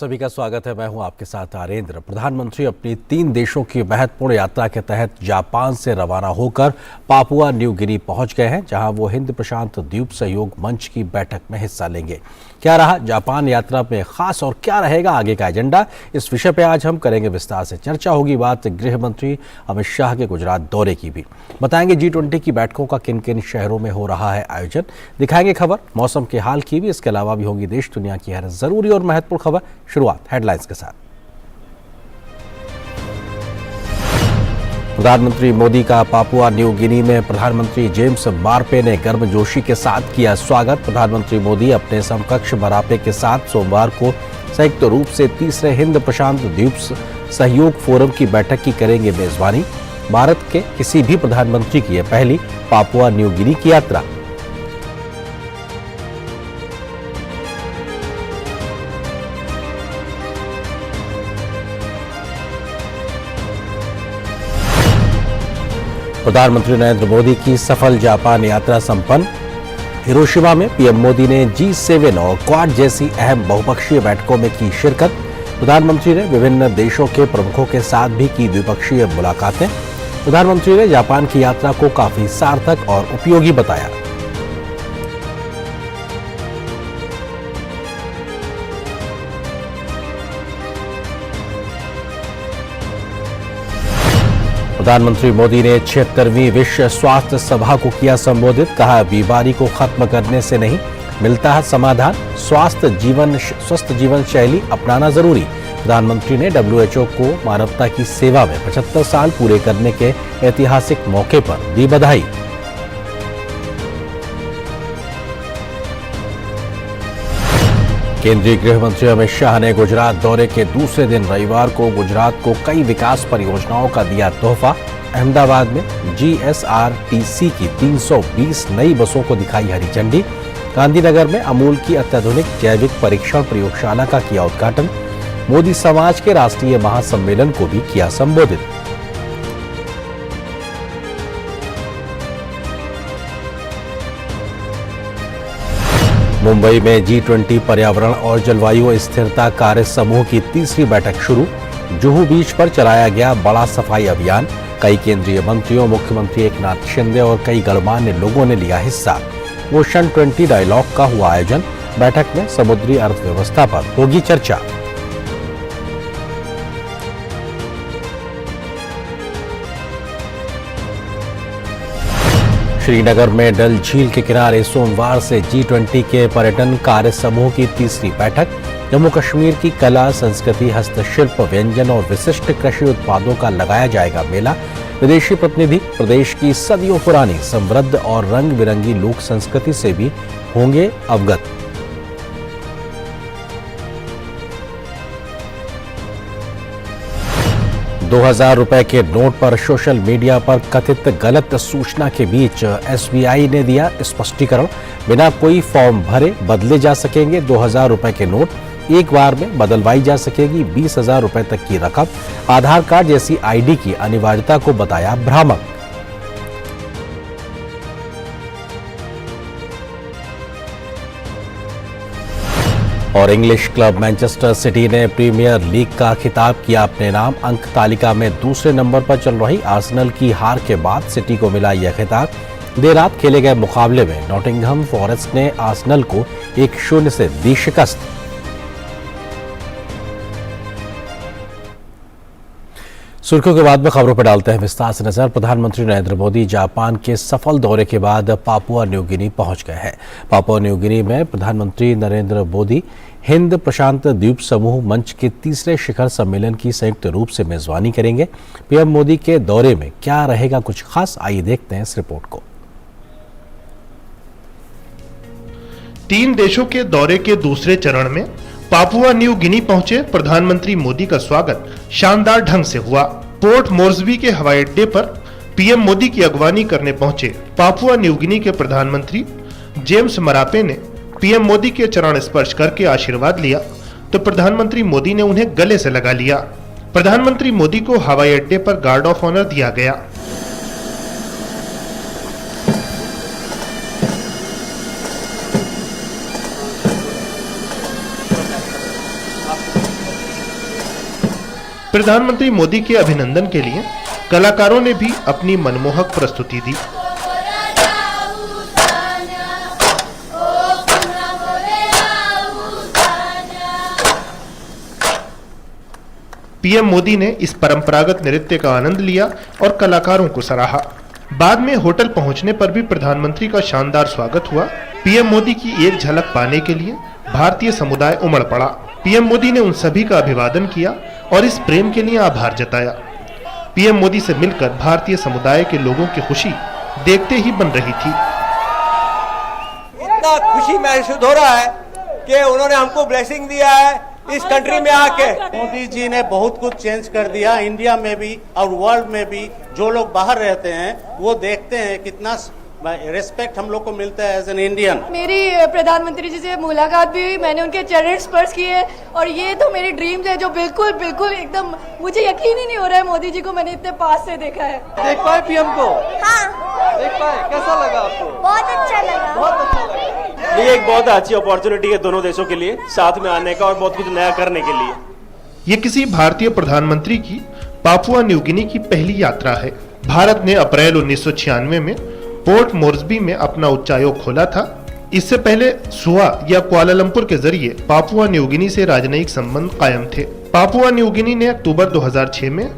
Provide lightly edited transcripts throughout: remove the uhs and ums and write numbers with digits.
सभी का स्वागत है। मैं हूं आपके साथ आरेंद्र। प्रधानमंत्री अपनी 3 देशों की महत्वपूर्ण यात्रा के तहत जापान से रवाना होकर पापुआ न्यू गिनी पहुंच गए हैं, जहां वो हिंद प्रशांत द्वीप सहयोग मंच की बैठक में हिस्सा लेंगे। क्या रहा जापान यात्रा में खास और क्या रहेगा आगे का एजेंडा, इस विषय पर आज हम करेंगे विस्तार से चर्चा। होगी बात गृह मंत्री अमित शाह के गुजरात दौरे की भी। बताएंगे G20 की बैठकों का किन किन शहरों में हो रहा है आयोजन, दिखाएंगे खबर मौसम के हाल की भी। इसके अलावा भी होगी देश दुनिया की हर जरूरी और महत्वपूर्ण खबर। शुरुआत हेडलाइंस के साथ। प्रधानमंत्री मोदी का पापुआ न्यू गिनी में प्रधानमंत्री जेम्स मारपे ने गर्मजोशी के साथ किया स्वागत। प्रधानमंत्री मोदी अपने समकक्ष मारपे के साथ सोमवार को संयुक्त रूप से तीसरे हिंद प्रशांत द्वीप सहयोग फोरम की बैठक की करेंगे मेजबानी। भारत के किसी भी प्रधानमंत्री की यह पहली पापुआ न्यू गिनी की यात्रा। प्रधानमंत्री नरेंद्र मोदी की सफल जापान यात्रा संपन्न। हिरोशिमा में पीएम मोदी ने G7 और क्वाड जैसी अहम बहुपक्षीय बैठकों में की शिरकत। प्रधानमंत्री ने विभिन्न देशों के प्रमुखों के साथ भी की द्विपक्षीय मुलाकातें। प्रधानमंत्री ने जापान की यात्रा को काफी सार्थक और उपयोगी बताया। प्रधानमंत्री मोदी ने 76वीं विश्व स्वास्थ्य सभा को किया संबोधित। कहा, बीमारी को खत्म करने से नहीं मिलता है समाधान, स्वस्थ जीवन शैली अपनाना जरूरी। प्रधानमंत्री ने WHO को मानवता की सेवा में 75 साल पूरे करने के ऐतिहासिक मौके पर दी बधाई। केंद्रीय गृह मंत्री अमित शाह ने गुजरात दौरे के दूसरे दिन रविवार को गुजरात को कई विकास परियोजनाओं का दिया तोहफा। अहमदाबाद में GSRTC की 320 नई बसों को दिखाई हरी झंडी। गांधीनगर में अमूल की अत्याधुनिक जैविक परीक्षण प्रयोगशाला का किया उद्घाटन। मोदी समाज के राष्ट्रीय महासम्मेलन को भी किया संबोधित। मुंबई में G20 पर्यावरण और जलवायु स्थिरता कार्य समूह की तीसरी बैठक शुरू। जुहू बीच पर चलाया गया बड़ा सफाई अभियान। कई केंद्रीय मंत्रियों, मुख्यमंत्री एकनाथ शिंदे और कई गणमान्य लोगों ने लिया हिस्सा। ओशन 20 डायलॉग का हुआ आयोजन। बैठक में समुद्री अर्थव्यवस्था पर होगी चर्चा। श्रीनगर में डल झील के किनारे सोमवार से G20 के पर्यटन कार्य समूह की तीसरी बैठक। जम्मू कश्मीर की कला, संस्कृति, हस्तशिल्प, व्यंजन और विशिष्ट कृषि उत्पादों का लगाया जाएगा मेला। विदेशी प्रतिनिधि प्रदेश की सदियों पुरानी समृद्ध और रंग बिरंगी लोक संस्कृति से भी होंगे अवगत। ₹2000 के नोट पर सोशल मीडिया पर कथित गलत सूचना के बीच SBI ने दिया स्पष्टीकरण। बिना कोई फॉर्म भरे बदले जा सकेंगे ₹2000 के नोट। एक बार में बदलवाई जा सकेगी 20,000 रुपए तक की रकम। आधार कार्ड जैसी ID की अनिवार्यता को बताया भ्रामक। और इंग्लिश क्लब मैनचेस्टर सिटी ने प्रीमियर लीग का खिताब किया अपने नाम। अंक तालिका में दूसरे नंबर पर चल रही आर्सेनल की हार के बाद सिटी को मिला यह खिताब। देर रात खेले गए मुकाबले में नॉटिंघम फॉरेस्ट ने आर्सेनल को 1-0 से दी शिकस्त। सुर्खियों के बाद में खबरों पर डालते हैं विस्तार से नजर। प्रधानमंत्री नरेंद्र मोदी जापान के सफल दौरे के बाद पापुआ न्यू गिनी पहुंच गए हैं। पापुआ न्यू गिनी में प्रधानमंत्री नरेंद्र मोदी हिंद प्रशांत द्वीप समूह मंच के तीसरे शिखर सम्मेलन की संयुक्त रूप से मेजबानी करेंगे। पीएम मोदी के दौरे में क्या रहेगा कुछ खास, आइए देखते हैं इस रिपोर्ट को। 3 देशों के दौरे के दूसरे चरण में पापुआ न्यू गिनी पहुंचे प्रधानमंत्री मोदी का स्वागत शानदार ढंग से हुआ। पोर्ट मोर्सबी के हवाई अड्डे पर पीएम मोदी की अगवानी करने पहुंचे पापुआ न्यू गिनी के प्रधानमंत्री जेम्स मारापे ने पीएम मोदी के चरण स्पर्श करके आशीर्वाद लिया तो प्रधानमंत्री मोदी ने उन्हें गले से लगा लिया। प्रधानमंत्री मोदी को हवाई अड्डे पर गार्ड ऑफ ऑनर दिया गया। प्रधानमंत्री मोदी के अभिनंदन के लिए कलाकारों ने भी अपनी मनमोहक प्रस्तुति दी। पीएम मोदी ने इस परंपरागत नृत्य का आनंद लिया और कलाकारों को सराहा। बाद में होटल पहुंचने पर भी प्रधानमंत्री का शानदार स्वागत हुआ। पीएम मोदी की एक झलक पाने के लिए भारतीय समुदाय उमड़ पड़ा। पीएम मोदी ने उन सभी का अभिवादन किया और इस प्रेम के लिए आभार जताया। पीएम मोदी से मिलकर भारतीय समुदाय के लोगों की खुशी देखते ही बन रही थी। इतना खुशी महसूस हो रहा है कि उन्होंने हमको ब्लेसिंग दिया है इस कंट्री में आके। मोदी जी ने बहुत कुछ चेंज कर दिया, इंडिया में भी और वर्ल्ड में भी। जो लोग बाहर रहते हैं वो देखते हैं कितना रिस्पेक्ट हम लोग को मिलता है एज एन इंडियन। मेरी प्रधानमंत्री जी से मुलाकात भी हुई, मैंने उनके चरण स्पर्श किए और ये तो मेरी ड्रीम्स है जो बिल्कुल बिल्कुल एकदम मुझे यकीन ही नहीं हो रहा है मोदी जी को मैंने इतने पास से देखा है। देख पाए पीएम को? हाँ, देख पाए, कैसा लगा आपको? बहुत अच्छा लगा। बहुत अच्छा लगा। ये एक बहुत अच्छी अपॉर्चुनिटी है दोनों देशों के लिए साथ में आने का और बहुत कुछ नया करने के लिए। ये किसी भारतीय प्रधानमंत्री की पापुआ न्यू गिनी की पहली यात्रा है। भारत ने अप्रैल 1996 में पोर्ट मोर्सबी में अपना उच्चायोग खोला था। इससे पहले सुआ या कुआलालंपुर के जरिए पापुआ न्यू गिनी से राजनयिक संबंध कायम थे। पापुआ न्यू गिनी ने अक्टूबर 2006 में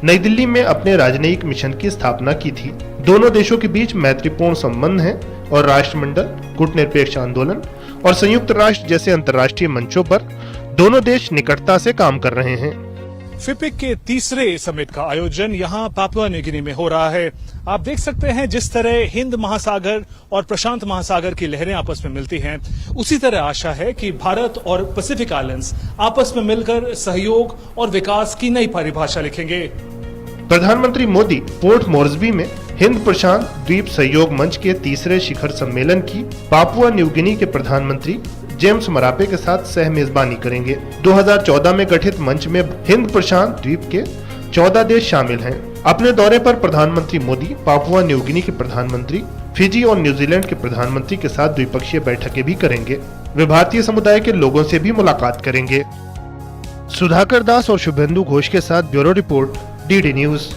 नई दिल्ली में अपने राजनयिक मिशन की स्थापना की थी। दोनों देशों के बीच मैत्रीपूर्ण संबंध हैं और राष्ट्रमंडल, कूटनिरपेक्ष आंदोलन और संयुक्त राष्ट्र जैसे अंतर्राष्ट्रीय मंचों पर दोनों देश निकटता से काम कर रहे हैं। फिपिक के तीसरे समिट का आयोजन यहां पापुआ न्यू गिनी में हो रहा है। आप देख सकते हैं जिस तरह हिंद महासागर और प्रशांत महासागर की लहरें आपस में मिलती हैं, उसी तरह आशा है कि भारत और पैसिफिक आइलैंड्स आपस में मिलकर सहयोग और विकास की नई परिभाषा लिखेंगे। प्रधानमंत्री मोदी पोर्ट मोर्सबी में हिंद प्रशांत द्वीप सहयोग मंच के तीसरे शिखर सम्मेलन की पापुआ न्यू गिनी के प्रधानमंत्री जेम्स मरापे के साथ सह मेजबानी करेंगे। 2014 में गठित मंच में हिंद प्रशांत द्वीप के 14 देश शामिल हैं। अपने दौरे पर प्रधानमंत्री मोदी पापुआ न्यू गिनी के प्रधानमंत्री, फिजी और न्यूजीलैंड के प्रधानमंत्री के साथ द्विपक्षीय बैठकें भी करेंगे। वे भारतीय समुदाय के लोगों से भी मुलाकात करेंगे। सुधाकर दास और शुभेंदु घोष के साथ ब्यूरो रिपोर्ट, डीडी न्यूज।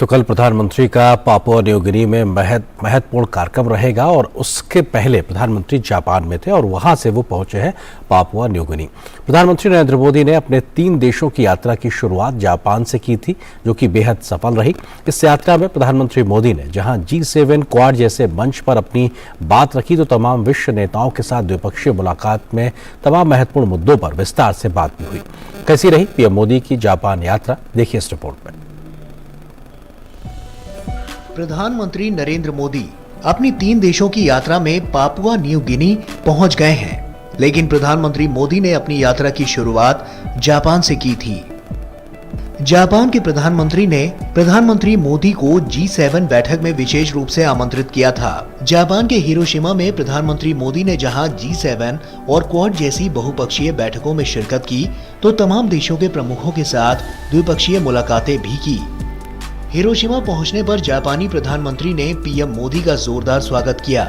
तो कल प्रधानमंत्री का पापुआ न्यू गिनी में महत्वपूर्ण कार्यक्रम रहेगा और उसके पहले प्रधानमंत्री जापान में थे और वहां से वो पहुंचे हैं पापुआ न्यू गिनी। प्रधानमंत्री नरेंद्र मोदी ने अपने 3 देशों की यात्रा की शुरुआत जापान से की थी, जो कि बेहद सफल रही। इस यात्रा में प्रधानमंत्री मोदी ने जहां G7 क्वाड जैसे मंच पर अपनी बात रखी, तो तमाम विश्व नेताओं के साथ द्विपक्षीय मुलाकात में तमाम महत्वपूर्ण मुद्दों पर विस्तार से बात भी हुई। कैसी रही पीएम मोदी की जापान यात्रा, देखिए इस रिपोर्ट में। प्रधानमंत्री नरेंद्र मोदी अपनी 3 देशों की यात्रा में पापुआ न्यू गिनी पहुंच गए हैं, लेकिन प्रधानमंत्री मोदी ने अपनी यात्रा की शुरुआत जापान से की थी। जापान के प्रधानमंत्री ने प्रधानमंत्री मोदी को G7 बैठक में विशेष रूप से आमंत्रित किया था। जापान के हिरोशिमा में प्रधानमंत्री मोदी ने जहां G7 और क्वाड जैसी बहुपक्षीय बैठकों में शिरकत की, तो तमाम देशों के प्रमुखों के साथ द्विपक्षीय मुलाकातें भी की। हिरोशिमा पहुंचने पर जापानी प्रधानमंत्री ने पीएम मोदी का जोरदार स्वागत किया।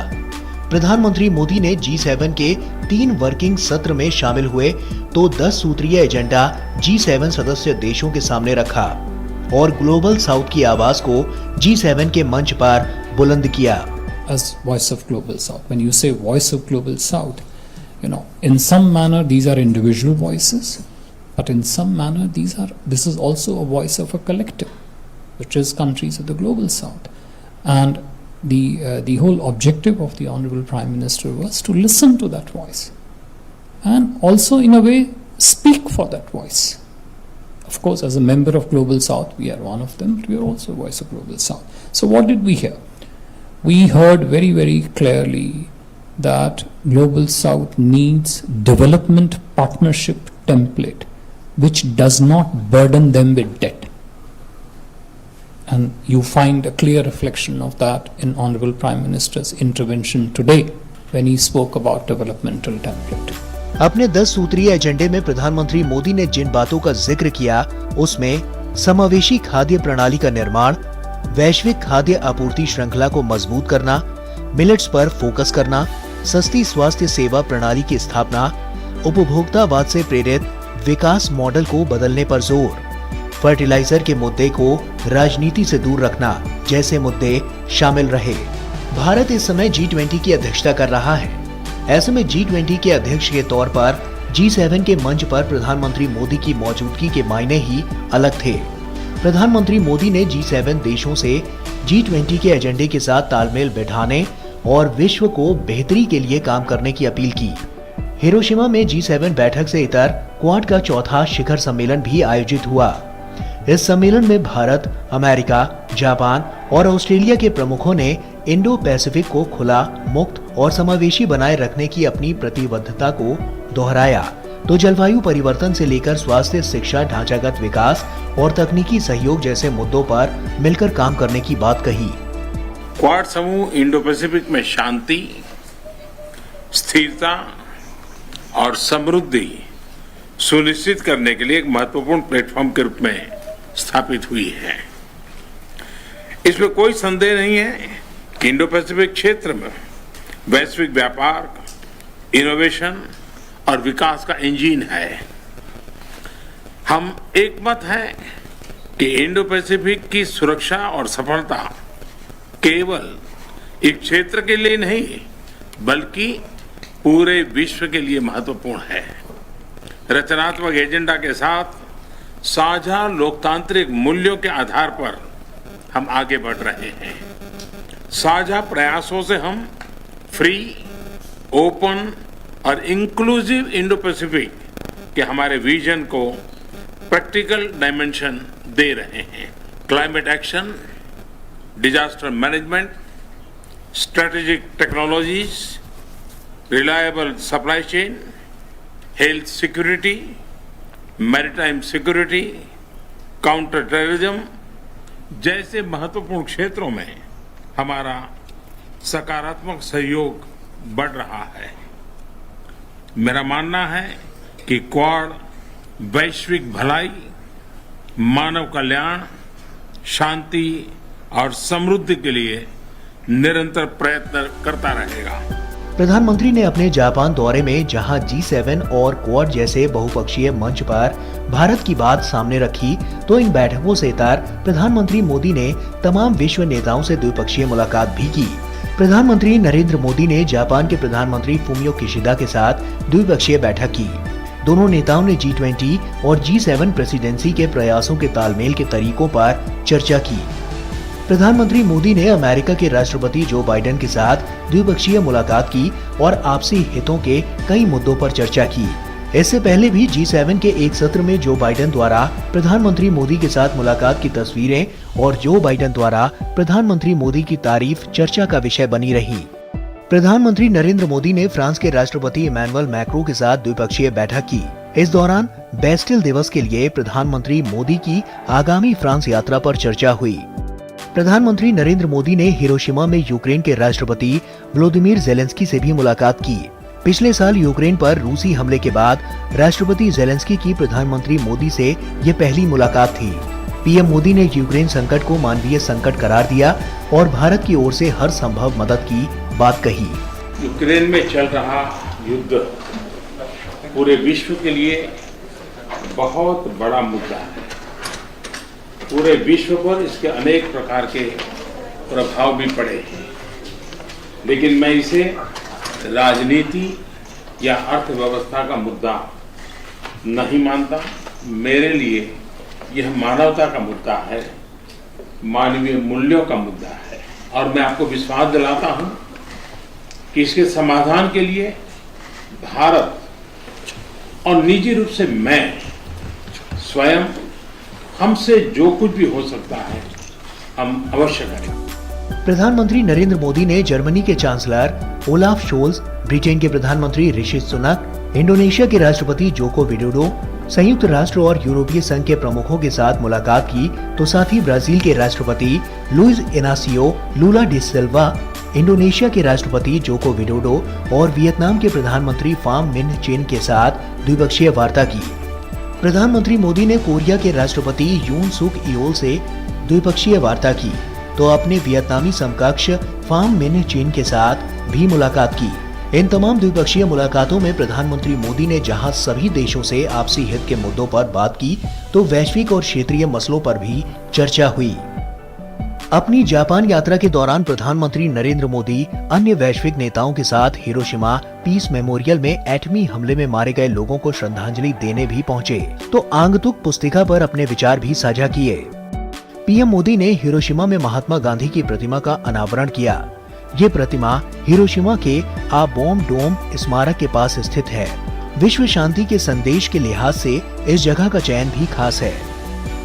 प्रधानमंत्री मोदी ने G7 के 3 वर्किंग सत्र में शामिल हुए तो 10 सूत्रीय एजेंडा G7 सदस्य देशों के सामने रखा और ग्लोबल साउथ की आवाज को G7 के मंच पर बुलंद किया। As voice of global south, when you say voice of global south, in some manner these are individual voices, but in some manner this is also a voice of a collective, which is countries of the global south. And the whole objective of the Honorable Prime Minister was to listen to that voice and also in a way speak for that voice. Of course, as a member of Global South, we are one of them, but we are also a voice of Global South. So what did we hear? We heard very, very clearly that Global South needs development partnership template which does not burden them with debt. And you find a clear reflection of that in Honorable Prime Minister's intervention today when he spoke about developmental template. अपने 10 सूत्रीय एजेंडे में प्रधानमंत्री मोदी ने जिन बातों का जिक्र किया, उसमें समावेशी खाद्य प्रणाली का निर्माण, वैश्विक खाद्य आपूर्ति श्रृंखला को मजबूत करना, मिलेट्स पर फोकस करना, सस्ती स्वास्थ्य सेवा प्रणाली की स्थापना, उपभोक्तावाद से प्रेरित विकास मॉडल को बदलने पर जोर, फर्टिलाइजर के मुद्दे को राजनीति से दूर रखना जैसे मुद्दे शामिल रहे। भारत इस समय G20 की अध्यक्षता कर रहा है। ऐसे में G20 के अध्यक्ष के तौर पर G7 के मंच पर प्रधानमंत्री मोदी की मौजूदगी के मायने ही अलग थे। प्रधानमंत्री मोदी ने G7 देशों से G20 के एजेंडे के साथ तालमेल बिठाने और विश्व को बेहतरी के लिए काम करने की अपील की। हिरोशिमा में G7 बैठक से इतर क्वाड का चौथा शिखर सम्मेलन भी आयोजित हुआ। इस सम्मेलन में भारत, अमेरिका, जापान और ऑस्ट्रेलिया के प्रमुखों ने इंडो पैसिफिक को खुला, मुक्त और समावेशी बनाए रखने की अपनी प्रतिबद्धता को दोहराया, तो जलवायु परिवर्तन से लेकर स्वास्थ्य, शिक्षा, ढांचागत विकास और तकनीकी सहयोग जैसे मुद्दों पर मिलकर काम करने की बात कही। क्वाड समूह इंडो पैसिफिक में शांति, स्थिरता और समृद्धि सुनिश्चित करने के लिए एक महत्वपूर्ण प्लेटफॉर्म के रूप में स्थापित हुई है। इसमें कोई संदेह नहीं है कि इंडो पैसिफिक क्षेत्र में वैश्विक व्यापार, इनोवेशन और विकास का इंजन है। हम एकमत हैं कि इंडो पैसिफिक की सुरक्षा और सफलता केवल एक क्षेत्र के लिए नहीं बल्कि पूरे विश्व के लिए महत्वपूर्ण है। रचनात्मक एजेंडा के साथ साझा लोकतांत्रिक मूल्यों के आधार पर हम आगे बढ़ रहे हैं। साझा प्रयासों से हम फ्री, ओपन और इंक्लूसिव इंडो पैसिफिक के हमारे विजन को प्रैक्टिकल डायमेंशन दे रहे हैं। Climate action, disaster management, strategic technologies, reliable supply chain, health security, maritime security, counter terrorism जैसे महत्वपूर्ण क्षेत्रों में हमारा सकारात्मक सहयोग बढ़ रहा है। मेरा मानना है कि क्वाड वैश्विक भलाई, मानव कल्याण, शांति और समृद्धि के लिए निरंतर प्रयत्न करता रहेगा। प्रधानमंत्री ने अपने जापान दौरे में जहां G7 और क्वाड जैसे बहुपक्षीय मंच पर भारत की बात सामने रखी, तो इन बैठकों से इतर प्रधानमंत्री मोदी ने तमाम विश्व नेताओं से द्विपक्षीय मुलाकात भी की। प्रधानमंत्री नरेंद्र मोदी ने जापान के प्रधानमंत्री फूमियो किशिदा के साथ द्विपक्षीय बैठक की। दोनों नेताओं ने G20 और G7 प्रेसिडेंसी के प्रयासों के तालमेल के तरीकों पर चर्चा की। प्रधानमंत्री मोदी ने अमेरिका के राष्ट्रपति जो बाइडेन के साथ द्विपक्षीय मुलाकात की और आपसी हितों के कई मुद्दों पर चर्चा की। इससे पहले भी G7 के एक सत्र में जो बाइडेन द्वारा प्रधानमंत्री मोदी के साथ मुलाकात की तस्वीरें और जो बाइडेन द्वारा प्रधानमंत्री मोदी की तारीफ चर्चा का विषय बनी रही। प्रधानमंत्री नरेंद्र मोदी ने फ्रांस के राष्ट्रपति इमैनुअल मैक्रों के साथ द्विपक्षीय बैठक की। इस दौरान बेस्टिल दिवस के लिए प्रधानमंत्री मोदी की आगामी फ्रांस यात्रा पर चर्चा हुई। प्रधानमंत्री नरेंद्र मोदी ने हिरोशिमा में यूक्रेन के राष्ट्रपति व्लादिमीर ज़ेलेंस्की से भी मुलाकात की। पिछले साल यूक्रेन पर रूसी हमले के बाद राष्ट्रपति ज़ेलेंस्की की प्रधानमंत्री मोदी से ये पहली मुलाकात थी। पीएम मोदी ने यूक्रेन संकट को मानवीय संकट करार दिया और भारत की ओर से हर संभव मदद की बात कही। यूक्रेन में चल रहा युद्ध पूरे विश्व के लिए बहुत बड़ा मुद्दा है। पूरे विश्व पर इसके अनेक प्रकार के प्रभाव भी पड़े हैं, लेकिन मैं इसे राजनीति या अर्थव्यवस्था का मुद्दा नहीं मानता। मेरे लिए यह मानवता का मुद्दा है, मानवीय मूल्यों का मुद्दा है और मैं आपको विश्वास दिलाता हूं कि इसके समाधान के लिए भारत और निजी रूप से मैं स्वयं हमसे जो कुछ भी हो सकता है हम अवश्य करें। प्रधानमंत्री नरेंद्र मोदी ने जर्मनी के चांसलर ओलाफ शोल्ज, ब्रिटेन के प्रधानमंत्री ऋषि सुनक, इंडोनेशिया के राष्ट्रपति जोको विडोडो, संयुक्त राष्ट्र और यूरोपीय संघ के प्रमुखों के साथ मुलाकात की, तो साथ ही ब्राजील के राष्ट्रपति लुइस इनासियो लुला डी सिल्वा, इंडोनेशिया के राष्ट्रपति जोको विडोडो और वियतनाम के प्रधानमंत्री फाम मिन चिन के साथ द्विपक्षीय वार्ता की। प्रधानमंत्री मोदी ने कोरिया के राष्ट्रपति यून सुक इयोल से द्विपक्षीय वार्ता की, तो अपने वियतनामी समकक्ष फाम मिन चिन के साथ भी मुलाकात की। इन तमाम द्विपक्षीय मुलाकातों में प्रधानमंत्री मोदी ने जहां सभी देशों से आपसी हित के मुद्दों पर बात की, तो वैश्विक और क्षेत्रीय मसलों पर भी चर्चा हुई। अपनी जापान यात्रा के दौरान प्रधानमंत्री नरेंद्र मोदी अन्य वैश्विक नेताओं के साथ हिरोशिमा पीस मेमोरियल में एटमी हमले में मारे गए लोगों को श्रद्धांजलि देने भी पहुंचे, तो आंगतुक पुस्तिका पर अपने विचार भी साझा किए। पीएम मोदी ने हिरोशिमा में महात्मा गांधी की प्रतिमा का अनावरण किया। ये प्रतिमा हिरोशिमा के आ बॉम्ब डोम स्मारक के पास स्थित है। विश्व शांति के संदेश के लिहाज से इस जगह का चयन भी खास है।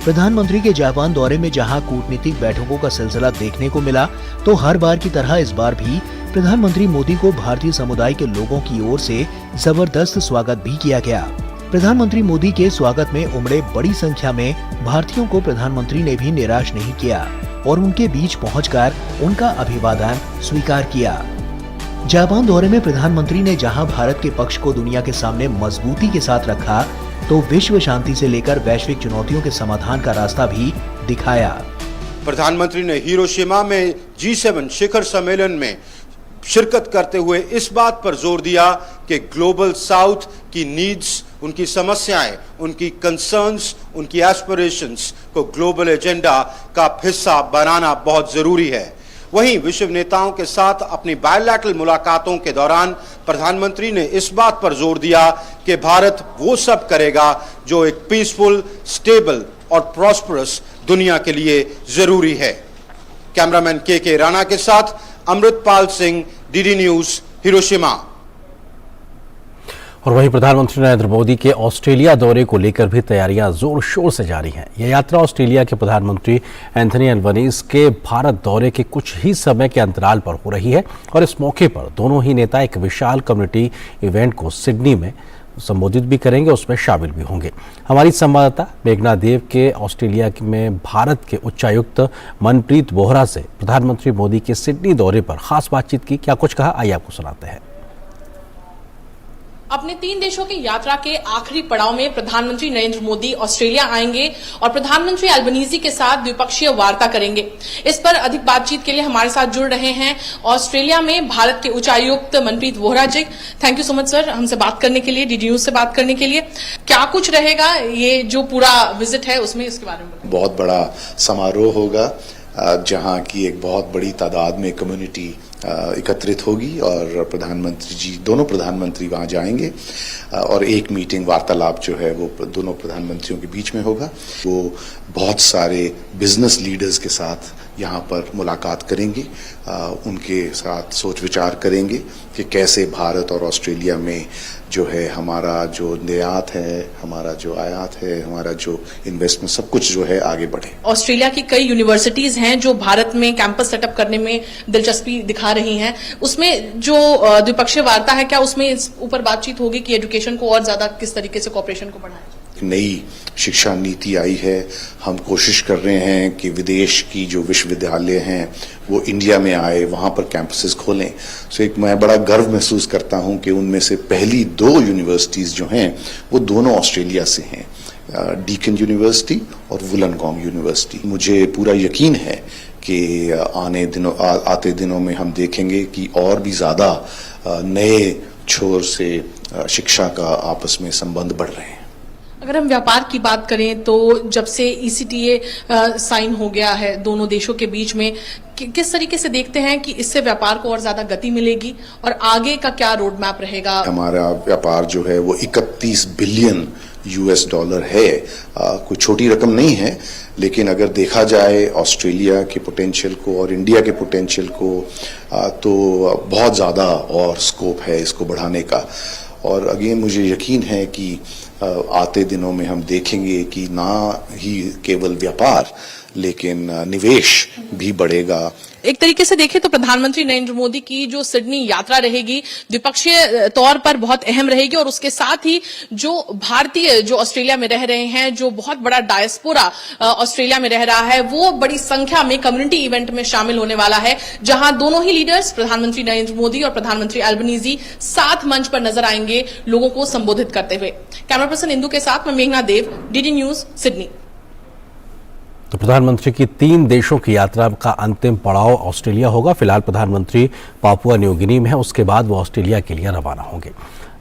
प्रधानमंत्री के जापान दौरे में जहां कूटनीतिक बैठकों का सिलसिला देखने को मिला, तो हर बार की तरह इस बार भी प्रधानमंत्री मोदी को भारतीय समुदाय के लोगों की ओर से जबरदस्त स्वागत भी किया गया। प्रधानमंत्री मोदी के स्वागत में उमड़े बड़ी संख्या में भारतीयों को प्रधानमंत्री ने भी निराश नहीं किया और उनके बीच पहुंचकर उनका अभिवादन स्वीकार किया। जापान दौरे में प्रधानमंत्री ने जहां भारत के पक्ष को दुनिया के सामने मजबूती के साथ रखा, तो विश्व शांति से लेकर वैश्विक चुनौतियों के समाधान का रास्ता भी दिखाया। प्रधानमंत्री ने हिरोशिमा में G7 शिखर सम्मेलन में शिरकत करते हुए इस बात पर जोर दिया कि ग्लोबल साउथ की नीड्स, उनकी समस्याएं, उनकी कंसर्न्स, उनकी एस्पिरेशंस को ग्लोबल एजेंडा का हिस्सा बनाना बहुत जरूरी है। वहीं विश्व नेताओं के साथ अपनी बायलैटरल मुलाकातों के दौरान प्रधानमंत्री ने इस बात पर जोर दिया कि भारत वो सब करेगा जो एक पीसफुल, स्टेबल और प्रॉस्परस दुनिया के लिए जरूरी है। कैमरामैन के राणा के साथ Amritpal Singh, DD news, Hiroshima. और वहीं प्रधानमंत्री नरेंद्र मोदी के ऑस्ट्रेलिया दौरे को लेकर भी तैयारियां जोर शोर से जारी हैं। यह यात्रा ऑस्ट्रेलिया के प्रधानमंत्री एंथनी अल्बनीज के भारत दौरे के कुछ ही समय के अंतराल पर हो रही है और इस मौके पर दोनों ही नेता एक विशाल कम्युनिटी इवेंट को सिडनी में संबोधित भी करेंगे, उसमें शामिल भी होंगे। हमारी संवाददाता मेघना देव के ऑस्ट्रेलिया में भारत के उच्चायुक्त मनप्रीत बोहरा से प्रधानमंत्री मोदी के सिडनी दौरे पर खास बातचीत की, क्या कुछ कहा, आइए आपको सुनाते हैं। अपने 3 देशों की यात्रा के आखिरी पड़ाव में प्रधानमंत्री नरेंद्र मोदी ऑस्ट्रेलिया आएंगे और प्रधानमंत्री अल्बनीजी के साथ द्विपक्षीय वार्ता करेंगे। इस पर अधिक बातचीत के लिए हमारे साथ जुड़ रहे हैं ऑस्ट्रेलिया में भारत के उच्चायुक्त Manpreet Bohra ji. Thank you so much sir, हमसे बात करने के लिए, डीडी न्यूज से बात करने के लिए। क्या कुछ रहेगा ये जो पूरा विजिट है उसमें, इसके बारे में? बहुत बड़ा समारोह होगा जहां की एक बहुत बड़ी तादाद में कम्युनिटी एकत्रित होगी और प्रधानमंत्री जी, दोनों प्रधानमंत्री वहां जाएंगे और एक मीटिंग, वार्तालाप जो है वो दोनों प्रधानमंत्रियों के बीच में होगा। वो बहुत सारे बिजनेस लीडर्स के साथ यहाँ पर मुलाकात करेंगे, उनके साथ सोच विचार करेंगे कि कैसे भारत और ऑस्ट्रेलिया में जो है हमारा जो निर्यात है, हमारा जो आयात है, हमारा जो इन्वेस्टमेंट, सब कुछ जो है आगे बढ़े। ऑस्ट्रेलिया की कई यूनिवर्सिटीज हैं जो भारत में कैंपस सेटअप करने में दिलचस्पी दिखा रही हैं। उसमें जो द्विपक्षीय वार्ता है, क्या उसमें इस ऊपर बातचीत होगी कि एजुकेशन को और ज्यादा किस तरीके से कॉपरेशन को बढ़ाएं? नई शिक्षा नीति आई है, हम कोशिश कर रहे हैं कि विदेश की जो विश्वविद्यालय हैं वो इंडिया में आए, वहां पर कैंपसेस खोलें। सो एक मैं बड़ा गर्व महसूस करता हूं कि उनमें से पहली 2 यूनिवर्सिटीज जो हैं वो दोनों ऑस्ट्रेलिया से हैं, डीकन यूनिवर्सिटी और वुलंगडोंग यूनिवर्सिटी। मुझे पूरा यकीन है कि आते दिनों में हम देखेंगे कि और भी ज्यादा नए छोर से शिक्षा का आपस में संबंध बढ़ रहे हैं। अगर हम व्यापार की बात करें तो जब से ECTA साइन हो गया है दोनों देशों के बीच में, किस तरीके से देखते हैं कि इससे व्यापार को और ज्यादा गति मिलेगी और आगे का क्या रोड मैप रहेगा? हमारा व्यापार जो है वो 31 बिलियन $, है। कोई छोटी रकम नहीं है, लेकिन अगर देखा जाए ऑस्ट्रेलिया के पोटेंशियल को और इंडिया के पोटेंशियल को तो बहुत ज्यादा और स्कोप है इसको बढ़ाने का। और अगेन मुझे यकीन है कि आते दिनों में हम देखेंगे कि ना ही केवल व्यापार लेकिन निवेश भी बढ़ेगा। एक तरीके से देखें तो प्रधानमंत्री नरेंद्र मोदी की जो सिडनी यात्रा रहेगी द्विपक्षीय तौर पर बहुत अहम रहेगी और उसके साथ ही जो भारतीय जो ऑस्ट्रेलिया में रह रहे हैं, जो बहुत बड़ा डायस्पोरा ऑस्ट्रेलिया में रह रहा है, वो बड़ी संख्या में कम्युनिटी इवेंट में शामिल होने वाला है, जहां दोनों ही लीडर्स प्रधानमंत्री नरेंद्र मोदी और प्रधानमंत्री अल्बनीजी साथ मंच पर नजर आएंगे लोगों को संबोधित करते हुए। कैमरा पर्सन इंदू के साथ मैं मेघना देव, डीडी न्यूज, सिडनी। तो प्रधानमंत्री की 3 देशों की यात्रा का अंतिम पड़ाव ऑस्ट्रेलिया होगा। फिलहाल प्रधानमंत्री पापुआ न्यू गिनी में है, उसके बाद वो ऑस्ट्रेलिया के लिए रवाना होंगे।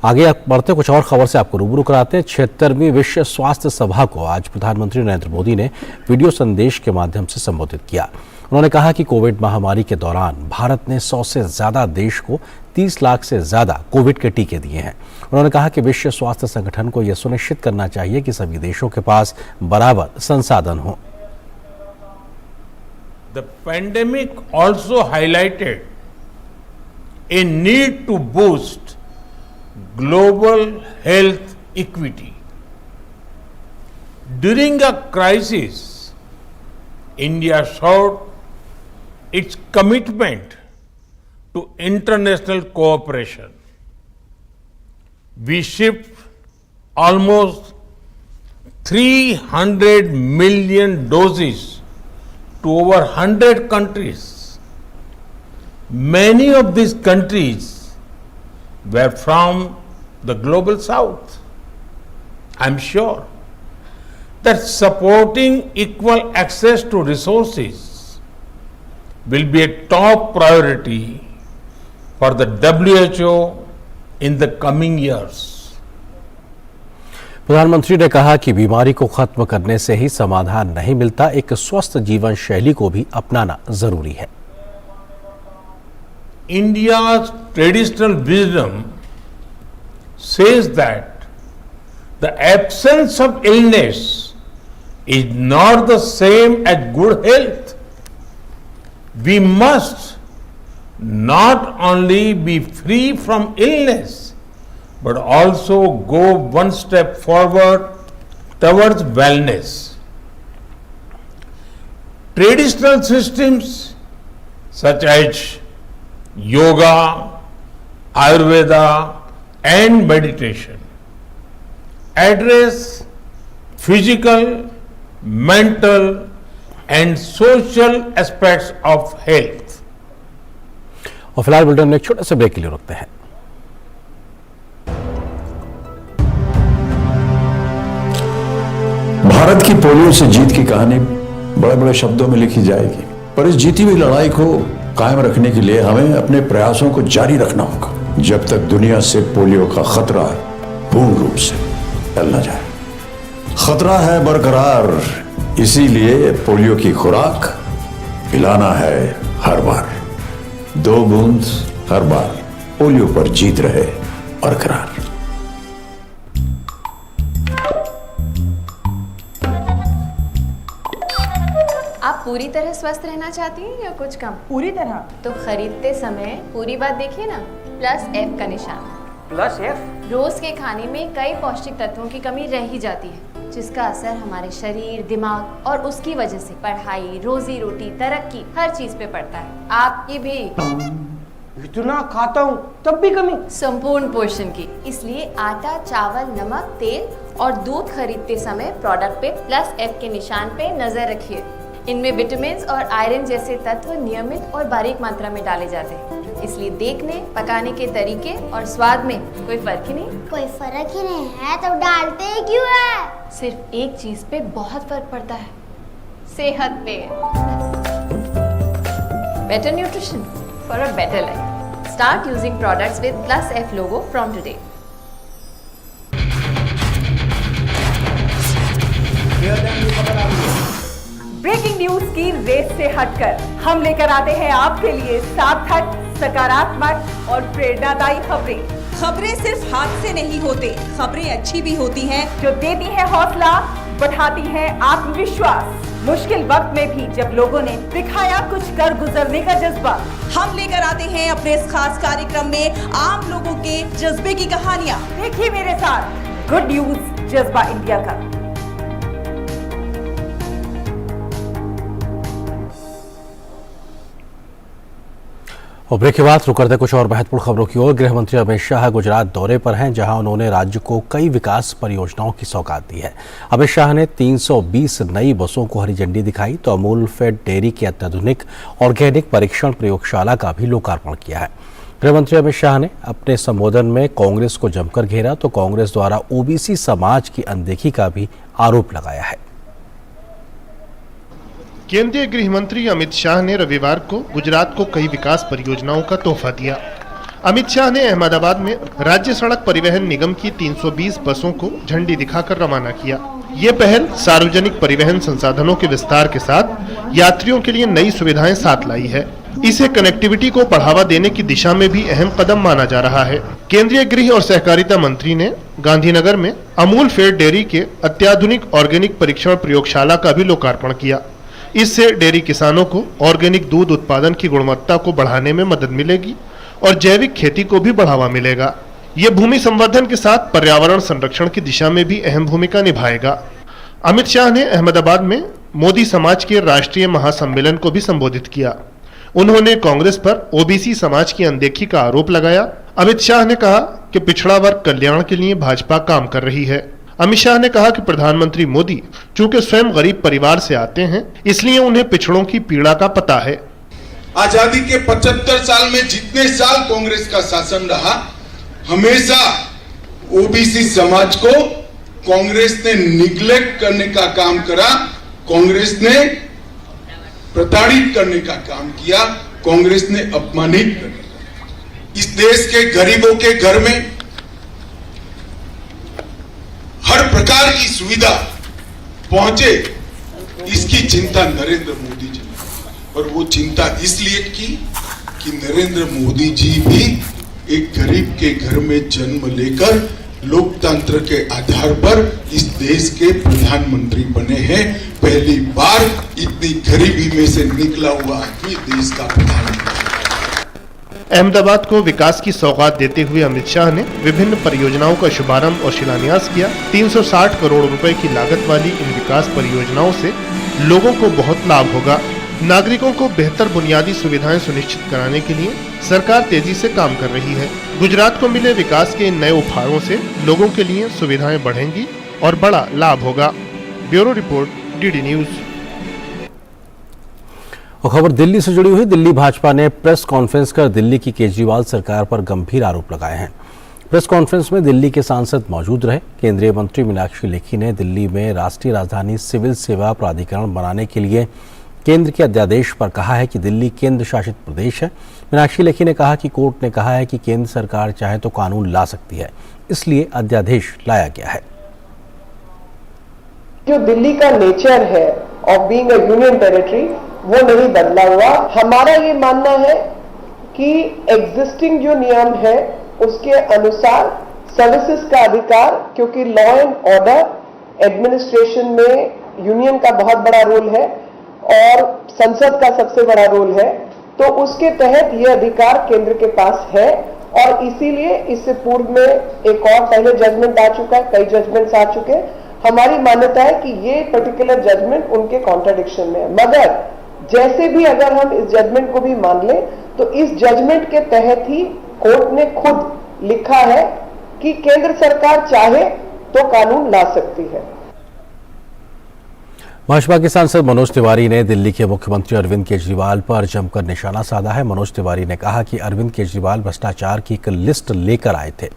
आगे बढ़ते कुछ और खबर से आपको रूबरू कराते हैं। 76वीं विश्व स्वास्थ्य सभा को आज प्रधानमंत्री नरेंद्र मोदी ने वीडियो संदेश के माध्यम से संबोधित किया। उन्होंने कहा कि कोविड महामारी के दौरान भारत ने 100 से ज्यादा देश को 30 लाख से ज्यादा कोविड के टीके दिए हैं। उन्होंने कहा कि विश्व स्वास्थ्य संगठन को यह सुनिश्चित करना चाहिए कि सभी देशों के पास बराबर संसाधन हो। The pandemic also highlighted a need to boost global health equity. During a crisis, India showed its commitment to international cooperation. We shipped almost 300 million doses to over 100 countries. Many of these countries were from the global south. I'm sure that supporting equal access to resources will be a top priority for the WHO in the coming years. प्रधानमंत्री ने कहा कि बीमारी को खत्म करने से ही समाधान नहीं मिलता, एक स्वस्थ जीवन शैली को भी अपनाना जरूरी है। India's traditional wisdom says that the absence of illness is not the same as good health. We must not only be free from illness, but also go one step forward towards wellness. Traditional systems such as yoga, Ayurveda, and meditation address physical, mental, and social aspects of health. और फिलहाल bulletin में एक छोटे से break के लिए रुकते हैं। भारत की पोलियो से जीत की कहानी बड़े बड़े शब्दों में लिखी जाएगी, पर इस जीती हुई लड़ाई को कायम रखने के लिए हमें अपने प्रयासों को जारी रखना होगा जब तक दुनिया से पोलियो का खतरा पूर्ण रूप से टल न जाए। खतरा है बरकरार, इसीलिए पोलियो की खुराक पिलाना है हर बार। 2 बूंद हर बार, पोलियो पर जीत रहे बरकरार। आप पूरी तरह स्वस्थ रहना चाहती हैं या कुछ कम? पूरी तरह। तो खरीदते समय पूरी बात देखिए ना, +F का निशान। +F? रोज के खाने में कई पौष्टिक तत्वों की कमी रह ही जाती है, जिसका असर हमारे शरीर, दिमाग और उसकी वजह से पढ़ाई, रोजी रोटी, तरक्की हर चीज पे पड़ता है। आपकी भी। इतना खाता हूँ तब भी कमी? संपूर्ण पोषण की। इसलिए आटा, चावल, नमक, तेल और दूध खरीदते समय प्रोडक्ट पे +F के निशान पे नजर रखिए। इनमें विटामिन और आयरन जैसे तत्व नियमित और बारीक मात्रा में डाले जाते हैं, इसलिए देखने, पकाने के तरीके और स्वाद में कोई फर्क ही नहीं। कोई फर्क ही नहीं है तो डालते ही क्यों है? सिर्फ एक चीज पे बहुत फर्क पड़ता है, सेहत पे। Better nutrition for a better life. Start using products with +F logo from today. Breaking news की रेस से हटकर हम लेकर आते हैं आपके लिए सार्थक, सकारात्मक और प्रेरणादायी खबरें। खबरें सिर्फ हाथ से नहीं होते, खबरें अच्छी भी होती हैं जो देती हैं हौसला, बढ़ाती हैं आत्मविश्वास। मुश्किल वक्त में भी जब लोगों ने दिखाया कुछ कर गुजरने का जज्बा, हम लेकर आते हैं अपने इस खास कार्यक्रम में आम लोगों के जज्बे की कहानियां। देखिए मेरे साथ गुड न्यूज जज्बा इंडिया का। और ब्रेक के बाद रुक करते कुछ और महत्वपूर्ण खबरों की ओर। गृह मंत्री अमित शाह गुजरात दौरे पर हैं, जहां उन्होंने राज्य को कई विकास परियोजनाओं की सौगात दी है। अमित शाह ने 320 नई बसों को हरी झंडी दिखाई तो अमूल फेड डेयरी की अत्याधुनिक ऑर्गेनिक परीक्षण प्रयोगशाला का भी लोकार्पण किया है। गृह मंत्री अमित शाह ने अपने संबोधन में कांग्रेस को जमकर घेरा तो कांग्रेस द्वारा ओबीसी समाज की अनदेखी का भी आरोप लगाया है। केंद्रीय गृह मंत्री अमित शाह ने रविवार को गुजरात को कई विकास परियोजनाओं का तोहफा दिया। अमित शाह ने अहमदाबाद में राज्य सड़क परिवहन निगम की 320 बसों को झंडी दिखाकर रवाना किया। ये पहल सार्वजनिक परिवहन संसाधनों के विस्तार के साथ यात्रियों के लिए नई सुविधाएं साथ लाई है। इसे कनेक्टिविटी को बढ़ावा देने की दिशा में भी अहम कदम माना जा रहा है। केंद्रीय गृह और सहकारिता मंत्री ने गांधीनगर में अमूल फेड डेयरी के अत्याधुनिक ऑर्गेनिक परीक्षण प्रयोगशाला का भी लोकार्पण किया। इससे डेयरी किसानों को ऑर्गेनिक दूध उत्पादन की गुणवत्ता को बढ़ाने में मदद मिलेगी और जैविक खेती को भी बढ़ावा मिलेगा। ये भूमि संवर्धन के साथ पर्यावरण संरक्षण की दिशा में भी अहम भूमिका निभाएगा। अमित शाह ने अहमदाबाद में मोदी समाज के राष्ट्रीय महासम्मेलन को भी संबोधित किया। उन्होंने कांग्रेस पर ओबीसी समाज की अनदेखी का आरोप लगाया। अमित शाह ने कहा कि पिछड़ा वर्ग कल्याण के लिए भाजपा काम कर रही है। अमित शाह ने कहा कि प्रधानमंत्री मोदी चूंकि स्वयं गरीब परिवार से आते हैं, इसलिए उन्हें पिछड़ों की पीड़ा का पता है। आजादी के 75 साल में जितने साल कांग्रेस का शासन रहा, हमेशा ओबीसी समाज को कांग्रेस ने निग्लेक्ट करने का काम करा, कांग्रेस ने प्रताड़ित करने का काम किया, कांग्रेस ने अपमानित कर। इस देश के गरीबों के घर में हर प्रकार की सुविधा पहुंचे, इसकी चिंता नरेंद्र मोदी जी ने, और वो चिंता इसलिए की कि नरेंद्र मोदी जी भी एक गरीब के घर में जन्म लेकर लोकतंत्र के आधार पर इस देश के प्रधानमंत्री बने हैं। पहली बार इतनी गरीबी में से निकला हुआ आदमी देश का प्रधानमंत्री। अहमदाबाद को विकास की सौगात देते हुए अमित शाह ने विभिन्न परियोजनाओं का शुभारंभ और शिलान्यास किया। 360 करोड़ रुपए की लागत वाली इन विकास परियोजनाओं से लोगों को बहुत लाभ होगा। नागरिकों को बेहतर बुनियादी सुविधाएं सुनिश्चित कराने के लिए सरकार तेजी से काम कर रही है। गुजरात को मिले विकास के इन नए उपहारों से लोगों के लिए सुविधाएं बढ़ेंगी और बड़ा लाभ होगा। Bureau report, DD news. और खबर दिल्ली से जुड़ी हुई। दिल्ली भाजपा ने प्रेस कॉन्फ्रेंस कर दिल्ली की केजरीवाल सरकार पर गंभीर आरोप लगाए हैं। प्रेस कॉन्फ्रेंस में दिल्ली के सांसद मौजूद रहे। केंद्रीय मंत्री मीनाक्षी लेखी ने दिल्ली में राष्ट्रीय राजधानी सिविल सेवा प्राधिकरण बनाने के लिए केंद्र के अध्यादेश पर कहा है कि दिल्ली केंद्र शासित प्रदेश है। मीनाक्षी लेखी ने कहा कि कोर्ट ने कहा है कि केंद्र सरकार चाहे तो कानून ला सकती है, इसलिए अध्यादेश लाया गया है। जो दिल्ली का नेचर है of being a union territory, वो नहीं बदला हुआ। हमारा ये मानना है कि एग्जिस्टिंग जो नियम है उसके अनुसार सर्विसेज का अधिकार, क्योंकि लॉ एंड ऑर्डर एडमिनिस्ट्रेशन में यूनियन का बहुत बड़ा रोल है और संसद का सबसे बड़ा रोल है, तो उसके तहत ये अधिकार केंद्र के पास है। और इसीलिए इससे पूर्व में एक और पहले जजमेंट आ चुका है, कई जजमेंट्स आ चुके हैं। हमारी मान्यता है कि ये पर्टिकुलर जजमेंट उनके कॉन्ट्राडिक्शन में है, मगर जैसे भी अगर हम इस जजमेंट को भी मान लें तो इस जजमेंट के तहत ही कोर्ट ने खुद लिखा है कि केंद्र सरकार चाहे तो कानून ला सकती है। भाजपा के सांसद मनोज तिवारी ने दिल्ली के मुख्यमंत्री अरविंद केजरीवाल पर जमकर निशाना साधा है। मनोज तिवारी ने कहा कि अरविंद केजरीवाल भ्रष्टाचार की एक लिस्ट लेकर आए थे,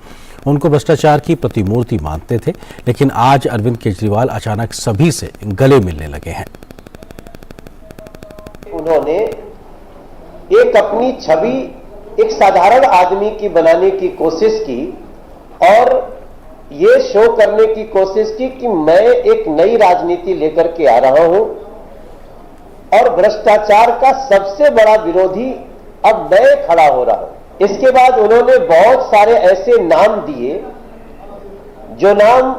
उनको भ्रष्टाचार की प्रतिमूर्ति मानते थे, लेकिन आज अरविंद केजरीवाल अचानक सभी से गले मिलने लगे हैं। उन्होंने एक अपनी छवि एक साधारण आदमी की बनाने की कोशिश की और ये शो करने की कोशिश की कि मैं एक नई राजनीति लेकर के आ रहा हूं और भ्रष्टाचार का सबसे बड़ा विरोधी अब मैं खड़ा हो रहा हूं। इसके बाद उन्होंने बहुत सारे ऐसे नाम दिए जो नाम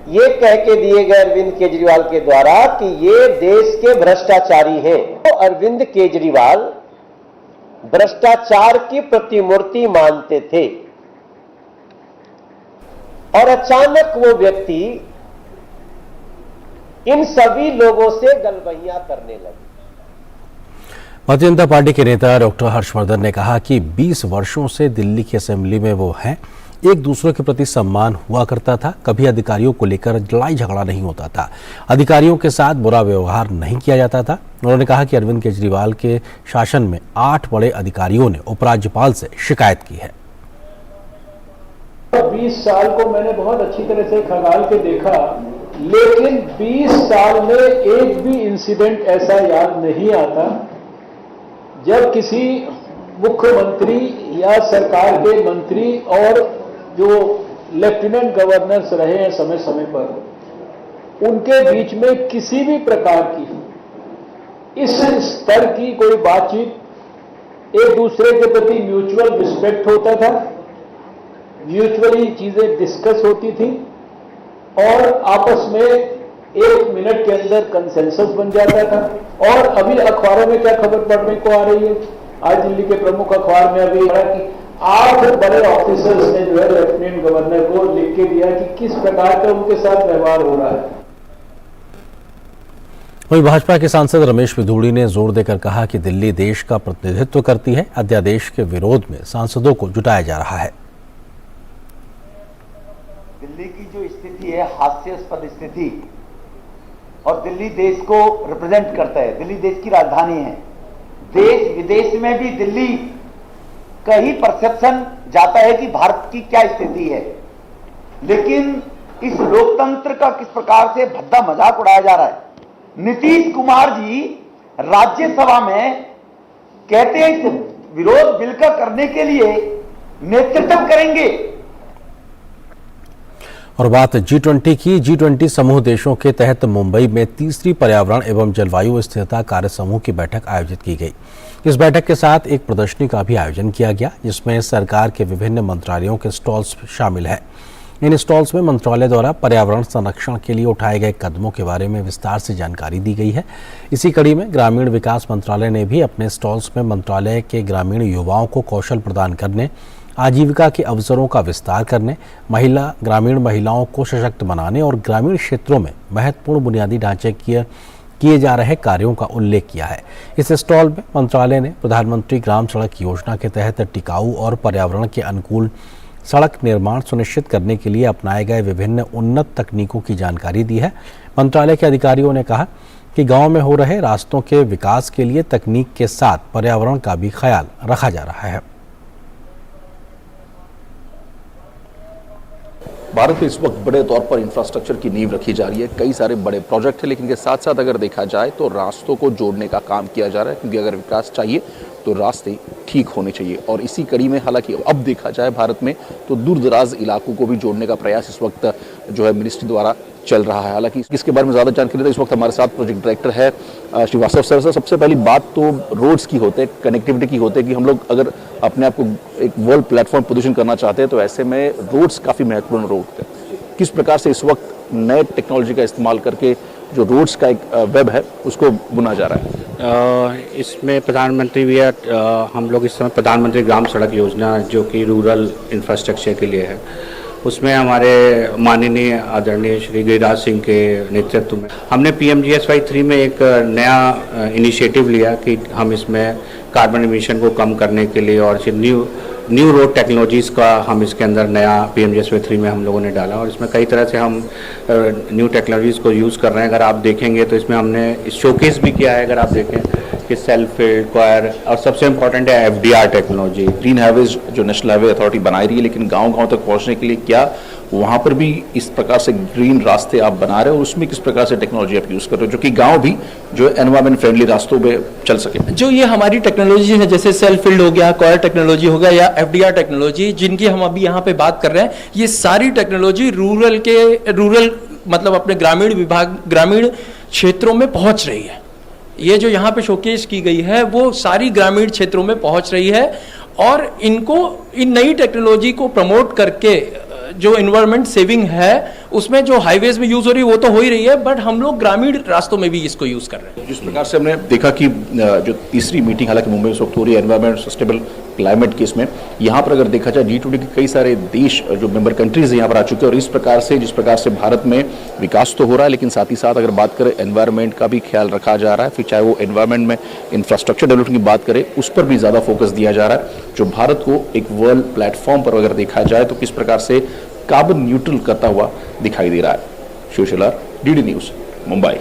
ये कह के दिए गए अरविंद केजरीवाल के द्वारा कि ये देश के भ्रष्टाचारी हैं। तो अरविंद केजरीवाल भ्रष्टाचार की प्रतिमूर्ति मानते थे और अचानक वो व्यक्ति इन सभी लोगों से गलबहियां करने लगे। भारतीय जनता पार्टी के नेता डॉक्टर हर्षवर्धन ने कहा कि 20 वर्षों से दिल्ली की असेंबली में वो हैं, एक दूसरे के प्रति सम्मान हुआ करता था, कभी अधिकारियों को लेकर लड़ाई झगड़ा नहीं होता था, अधिकारियों के साथ बुरा व्यवहार नहीं किया जाता था। उन्होंने कहा कि अरविंद केजरीवाल के शासन में 8 बड़े अधिकारियों ने उपराज्यपाल से शिकायत की है। 20 साल को मैंने बहुत अच्छी तरह से खंगाल के देखा लेकिन 20 साल में एक भी इंसिडेंट ऐसा याद नहीं आता जब किसी मुख्यमंत्री या सरकार के मंत्री और जो लेफ्टिनेंट गवर्नर्स रहे हैं समय समय पर, उनके बीच में किसी भी प्रकार की इस स्तर की कोई बातचीत, एक दूसरे के प्रति म्यूचुअल रिस्पेक्ट होता था, म्यूचुअली चीजें डिस्कस होती थी और आपस में 1 मिनट के अंदर कंसेंसस बन जाता था। और अभी अखबारों में क्या खबर पढ़ने को आ रही है, आज दिल्ली के प्रमुख अखबार में अभी पढ़ा कि 8 बड़े ऑफिसर्स ने जो है लेफ्टिनेंट गवर्नर को लिख के दिया कि किस प्रकार का उनके साथ व्यवहार हो रहा है। वहीं भाजपा के सांसद रमेश विधूड़ी ने जोर देकर कहा कि दिल्ली देश का प्रतिनिधित्व करती है, अध्यादेश के विरोध में सांसदों को जुटाया जा रहा है। दिल्ली की जो स्थिति है हास्यास्पद स्थिति, और दिल्ली देश को रिप्रेजेंट करता है, दिल्ली देश की राजधानी है। देश विदेश में भी दिल्ली का ही परसेप्शन जाता है कि भारत की क्या स्थिति है, लेकिन इस लोकतंत्र का किस प्रकार से भद्दा मजाक उड़ाया जा रहा है। नीतीश कुमार जी राज्यसभा में कहते हैं इस विरोध बिल का करने के लिए नेतृत्व करेंगे। और बात G20 की। G20 समूह देशों के तहत मुंबई में तीसरी पर्यावरण एवं जलवायु स्थिरता कार्य समूह की बैठक आयोजित की गई। इस बैठक के साथ एक प्रदर्शनी का भी आयोजन किया गया, जिसमें सरकार के विभिन्न मंत्रालयों के स्टॉल्स शामिल हैं। इन स्टॉल्स में मंत्रालय द्वारा पर्यावरण संरक्षण के लिए उठाए गए कदमों के बारे में विस्तार से जानकारी दी गई है। इसी कड़ी में ग्रामीण विकास मंत्रालय ने भी अपने स्टॉल्स में मंत्रालय के ग्रामीण युवाओं को कौशल प्रदान करने, आजीविका के अवसरों का विस्तार करने, ग्रामीण महिलाओं को सशक्त बनाने और ग्रामीण क्षेत्रों में महत्वपूर्ण बुनियादी ढांचे किए जा रहे कार्यों का उल्लेख किया है। इस स्टॉल में मंत्रालय ने प्रधानमंत्री ग्राम सड़क योजना के तहत टिकाऊ और पर्यावरण के अनुकूल सड़क निर्माण सुनिश्चित करने के लिए अपनाए गए विभिन्न उन्नत तकनीकों की जानकारी दी है। मंत्रालय के अधिकारियों ने कहा कि गांव में हो रहे रास्तों के विकास के लिए तकनीक के साथ पर्यावरण का भी ख्याल रखा जा रहा है। भारत में इस वक्त बड़े तौर पर इंफ्रास्ट्रक्चर की नींव रखी जा रही है। कई सारे बड़े प्रोजेक्ट हैं, लेकिन के साथ साथ अगर देखा जाए तो रास्तों को जोड़ने का काम किया जा रहा है, क्योंकि अगर विकास चाहिए तो रास्ते ठीक होने चाहिए। और इसी कड़ी में हालांकि अब देखा जाए भारत में तो दूर दराज इलाकों को भी जोड़ने का प्रयास इस वक्त जो है मिनिस्ट्री द्वारा चल रहा है। हालांकि इसके बारे में ज़्यादा जानकारी तो इस वक्त हमारे साथ प्रोजेक्ट डायरेक्टर है श्रीवास्तव सर। सबसे पहली बात तो रोड्स की होते हैं, कनेक्टिविटी की होती है कि हम लोग अगर अपने आप को एक वर्ल्ड प्लेटफॉर्म पोजीशन करना चाहते हैं तो ऐसे में रोड्स काफ़ी महत्वपूर्ण रोड है। किस प्रकार से इस वक्त नए टेक्नोलॉजी का इस्तेमाल करके जो रोड्स का एक वेब है उसको बुना जा रहा है? इसमें प्रधानमंत्री भी हम लोग इस समय प्रधानमंत्री ग्राम सड़क योजना जो कि रूरल इंफ्रास्ट्रक्चर के लिए है, उसमें हमारे माननीय आदरणीय श्री गिरिराज सिंह के नेतृत्व में हमने PMGSY 3 में एक नया इनिशिएटिव लिया कि हम इसमें कार्बन एमिशन को कम करने के लिए और न्यू रोड टेक्नोलॉजीज़ का हम इसके अंदर नया PMGSY 3 में हम लोगों ने डाला और इसमें कई तरह से हम न्यू टेक्नोलॉजीज़ को यूज़ कर रहे हैं। अगर आप देखेंगे तो इसमें हमने शोकेस भी किया है, अगर आप देखें कि सेल्फ फील्ड क्वायर, और सबसे इम्पोर्टेंट है FDR टेक्नोलॉजी। ग्रीन हाईवेज जो नेशनल हाईवे अथॉरिटी बना रही है, लेकिन गांव-गांव तक पहुंचने के लिए क्या वहां पर भी इस प्रकार से ग्रीन रास्ते आप बना रहे हो, उसमें किस प्रकार से टेक्नोलॉजी आप यूज कर रहे हो जो कि गांव भी जो एनवायरमेंट फ्रेंडली रास्तों पे चल सके? जो ये हमारी टेक्नोलॉजी है, जैसे सेल्फ फील्ड हो गया, क्वायर टेक्नोलॉजी हो गया या FDR टेक्नोलॉजी, जिनकी हम अभी यहाँ पे बात कर रहे हैं, ये सारी टेक्नोलॉजी रूरल मतलब अपने ग्रामीण क्षेत्रों में पहुंच रही है। ये जो यहाँ पे शोकेस की गई है वो सारी ग्रामीण क्षेत्रों में पहुंच रही है और इन नई टेक्नोलॉजी को प्रमोट करके जो एनवायरनमेंट सेविंग है उसमें जो हाईवेज में यूज हो रही है वो तो हो ही रही है, बट हम लोग ग्रामीण रास्तों में भी इसको यूज कर रहे हैं। जिस प्रकार से हमने देखा कि जो तीसरी मीटिंग हालांकि मुंबई में इस वक्त हो रही है एनवायरनमेंट सस्टेनेबल क्लाइमेट के, इसमें यहाँ पर अगर देखा जाए G20 के कई सारे देश जो मेंबर कंट्रीज यहाँ पर आ चुके हैं और इस प्रकार से जिस प्रकार से भारत में विकास तो हो रहा है, लेकिन साथ ही साथ अगर बात करें एनवायरनमेंट का भी ख्याल रखा जा रहा है, फिर चाहे वो एनवायरनमेंट में इंफ्रास्ट्रक्चर डेवलपमेंट की बात करें उस पर भी ज़्यादा फोकस दिया जा रहा है, जो भारत को एक वर्ल्ड प्लेटफॉर्म पर अगर देखा जाए तो किस प्रकार से कार्बन न्यूट्रल करता हुआ दिखाई दे रहा है। Shiv Shelar, DD news, Mumbai.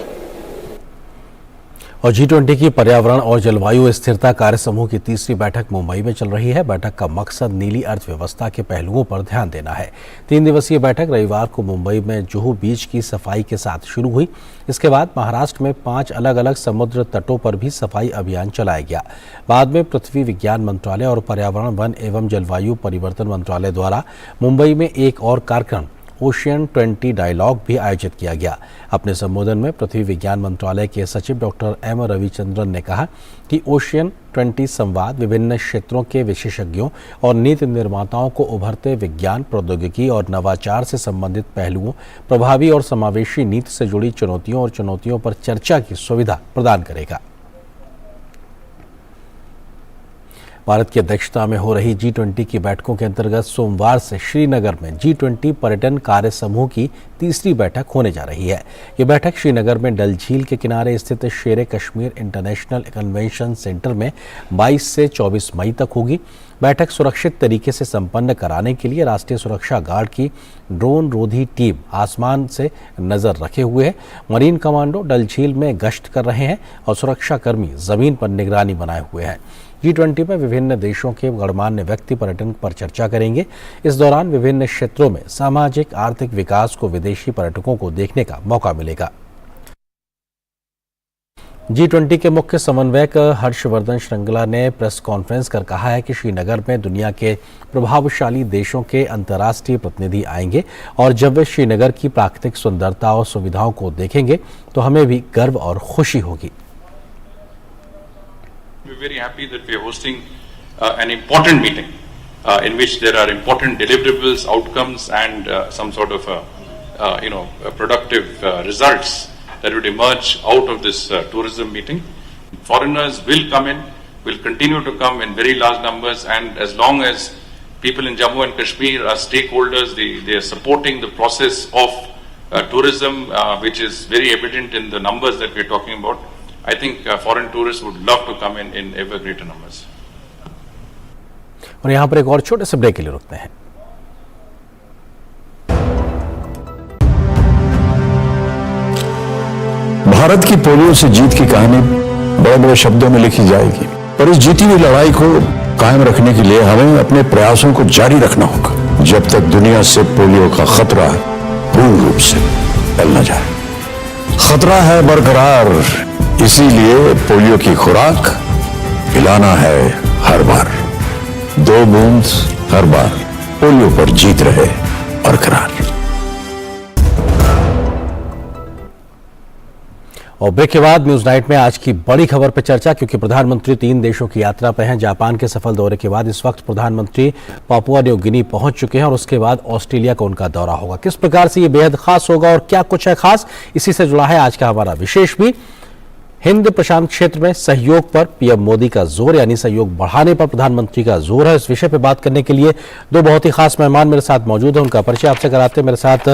और G20 की पर्यावरण और जलवायु स्थिरता कार्य समूह की तीसरी बैठक मुंबई में चल रही है। बैठक का मकसद नीली अर्थव्यवस्था के पहलुओं पर ध्यान देना है। 3 दिवसीय बैठक रविवार को मुंबई में जुहू बीच की सफाई के साथ शुरू हुई। इसके बाद महाराष्ट्र में 5 अलग अलग समुद्र तटों पर भी सफाई अभियान चलाया गया। बाद में पृथ्वी विज्ञान मंत्रालय और पर्यावरण, वन एवं जलवायु परिवर्तन मंत्रालय द्वारा मुंबई में एक और कार्यक्रम ओशियन 20 डायलॉग भी आयोजित किया गया। अपने संबोधन में पृथ्वी विज्ञान मंत्रालय के सचिव डॉक्टर एम रविचंद्रन ने कहा कि ओशियन 20 संवाद विभिन्न क्षेत्रों के विशेषज्ञों और नीति निर्माताओं को उभरते विज्ञान, प्रौद्योगिकी और नवाचार से संबंधित पहलुओं, प्रभावी और समावेशी नीति से जुड़ी चुनौतियों और चुनौतियों पर चर्चा की सुविधा प्रदान करेगा। भारत की अध्यक्षता में हो रही G20 की बैठकों के अंतर्गत सोमवार से श्रीनगर में G20 पर्यटन कार्य समूह की तीसरी बैठक होने जा रही है। ये बैठक श्रीनगर में डल झील के किनारे स्थित शेर कश्मीर इंटरनेशनल कन्वेंशन सेंटर में 22 से 24 मई तक होगी। बैठक सुरक्षित तरीके से संपन्न कराने के लिए राष्ट्रीय सुरक्षा गार्ड की ड्रोन रोधी टीम आसमान से नजर रखे हुए है। मरीन कमांडो डल झील में गश्त कर रहे हैं और सुरक्षा कर्मी जमीन पर निगरानी बनाए हुए हैं। G20 में विभिन्न देशों के गणमान्य व्यक्ति पर्यटन पर चर्चा करेंगे। इस दौरान विभिन्न क्षेत्रों में सामाजिक आर्थिक विकास को विदेशी पर्यटकों को देखने का मौका मिलेगा। G20 के मुख्य समन्वयक हर्षवर्धन श्रृंगला ने प्रेस कॉन्फ्रेंस कर कहा है कि श्रीनगर में दुनिया के प्रभावशाली देशों के अंतर्राष्ट्रीय प्रतिनिधि आएंगे और जब वे श्रीनगर की प्राकृतिक सुंदरता और सुविधाओं को देखेंगे तो हमें भी गर्व और खुशी होगी। We're very happy that we are hosting an important meeting in which there are important deliverables, outcomes, and some sort of productive results that would emerge out of this tourism meeting. Foreigners will come in, will continue to come in very large numbers, and as long as people in Jammu and Kashmir are stakeholders, they are supporting the process of tourism, which is very evident in the numbers that we are talking about. I think foreign tourists would love to come in ever greater numbers. और यहाँ पर एक और छोटे से break के लिए रुकते हैं। भारत की पोलियो से जीत की कहानी बड़े बड़े शब्दों में लिखी जाएगी, पर इस जीती हुई लड़ाई को कायम रखने के लिए हमें अपने प्रयासों को जारी रखना होगा जब तक दुनिया से पोलियो का खतरा पूर्ण रूप से फैल न जाए। खतरा है बरकरार, इसीलिए पोलियो की खुराक पिलाना है हर बार। 2 बूंद हर बार, पोलियो पर जीत रहे बरकरार। और ब्रेक के बाद न्यूज नाइट में आज की बड़ी खबर पर चर्चा, क्योंकि प्रधानमंत्री 3 देशों की यात्रा पर हैं। जापान के सफल दौरे के बाद इस वक्त प्रधानमंत्री पापुआ न्यू गिनी पहुंच चुके हैं और उसके बाद ऑस्ट्रेलिया का उनका दौरा होगा। किस प्रकार से ये बेहद खास होगा और क्या कुछ है खास, इसी से जुड़ा है आज का हमारा विशेष भी। हिंद प्रशांत क्षेत्र में सहयोग पर पीएम मोदी का जोर, यानी सहयोग बढ़ाने पर प्रधानमंत्री का जोर है। इस विषय पर बात करने के लिए 2 बहुत ही खास मेहमान मेरे साथ मौजूद हैं। उनका परिचय आपसे कराते हैं। मेरे साथ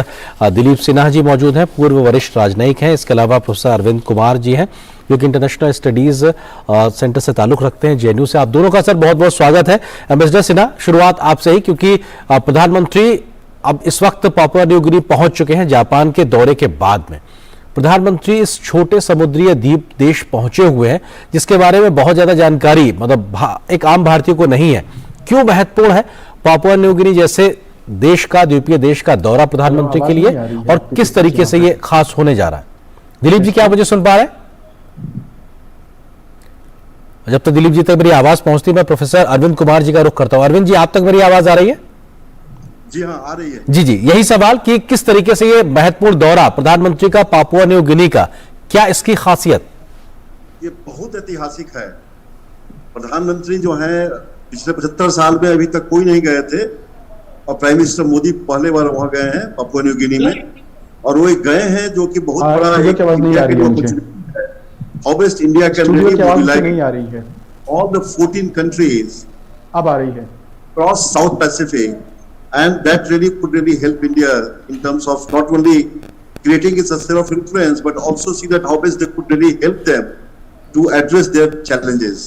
दिलीप सिन्हा जी मौजूद हैं, पूर्व वरिष्ठ राजनयिक हैं। इसके अलावा प्रोफेसर अरविंद कुमार जी हैं, जो कि इंटरनेशनल स्टडीज सेंटर से ताल्लुक रखते हैं, JNU से। आप दोनों का सर बहुत बहुत स्वागत है। एम्बेसडर सिन्हा, शुरुआत आपसे ही, क्योंकि प्रधानमंत्री अब इस वक्त पापुआ न्यू गिनी पहुंच चुके हैं। जापान के दौरे के बाद में प्रधानमंत्री इस छोटे समुद्रीय द्वीप देश पहुंचे हुए हैं, जिसके बारे में बहुत ज्यादा जानकारी मतलब एक आम भारतीय को नहीं है। क्यों महत्वपूर्ण है पापुआ न्यू गिनी जैसे देश का, द्वीपीय देश का दौरा प्रधानमंत्री के लिए, और किस तरीके से ये खास होने जा रहा है? दिलीप जी, क्या मुझे सुन पा रहे हैं? जब तक दिलीप जी तक मेरी आवाज पहुंचती, मैं प्रोफेसर अरविंद कुमार जी का रुख करता हूं। अरविंद जी, आप तक मेरी आवाज आ रही है? जी हाँ, आ रही है। जी, यही सवाल कि किस तरीके से ये महत्वपूर्ण दौरा प्रधानमंत्री का पापुआ न्यू गिनी का, क्या इसकी खासियत? ये बहुत ऐतिहासिक है। प्रधानमंत्री जो है पिछले 75 साल में अभी तक कोई नहीं गए थे, और प्राइम मिनिस्टर मोदी पहले बार वहां गए हैं पापुआ न्यू गिनी में, और वो गए हैं जो कि बहुत बड़ा how best India can really all the 14 countries अब आ रही है cross south Pacific, and that really could really help India in terms of not only creating its sphere of influence, but also see that how best they could really help them to address their challenges.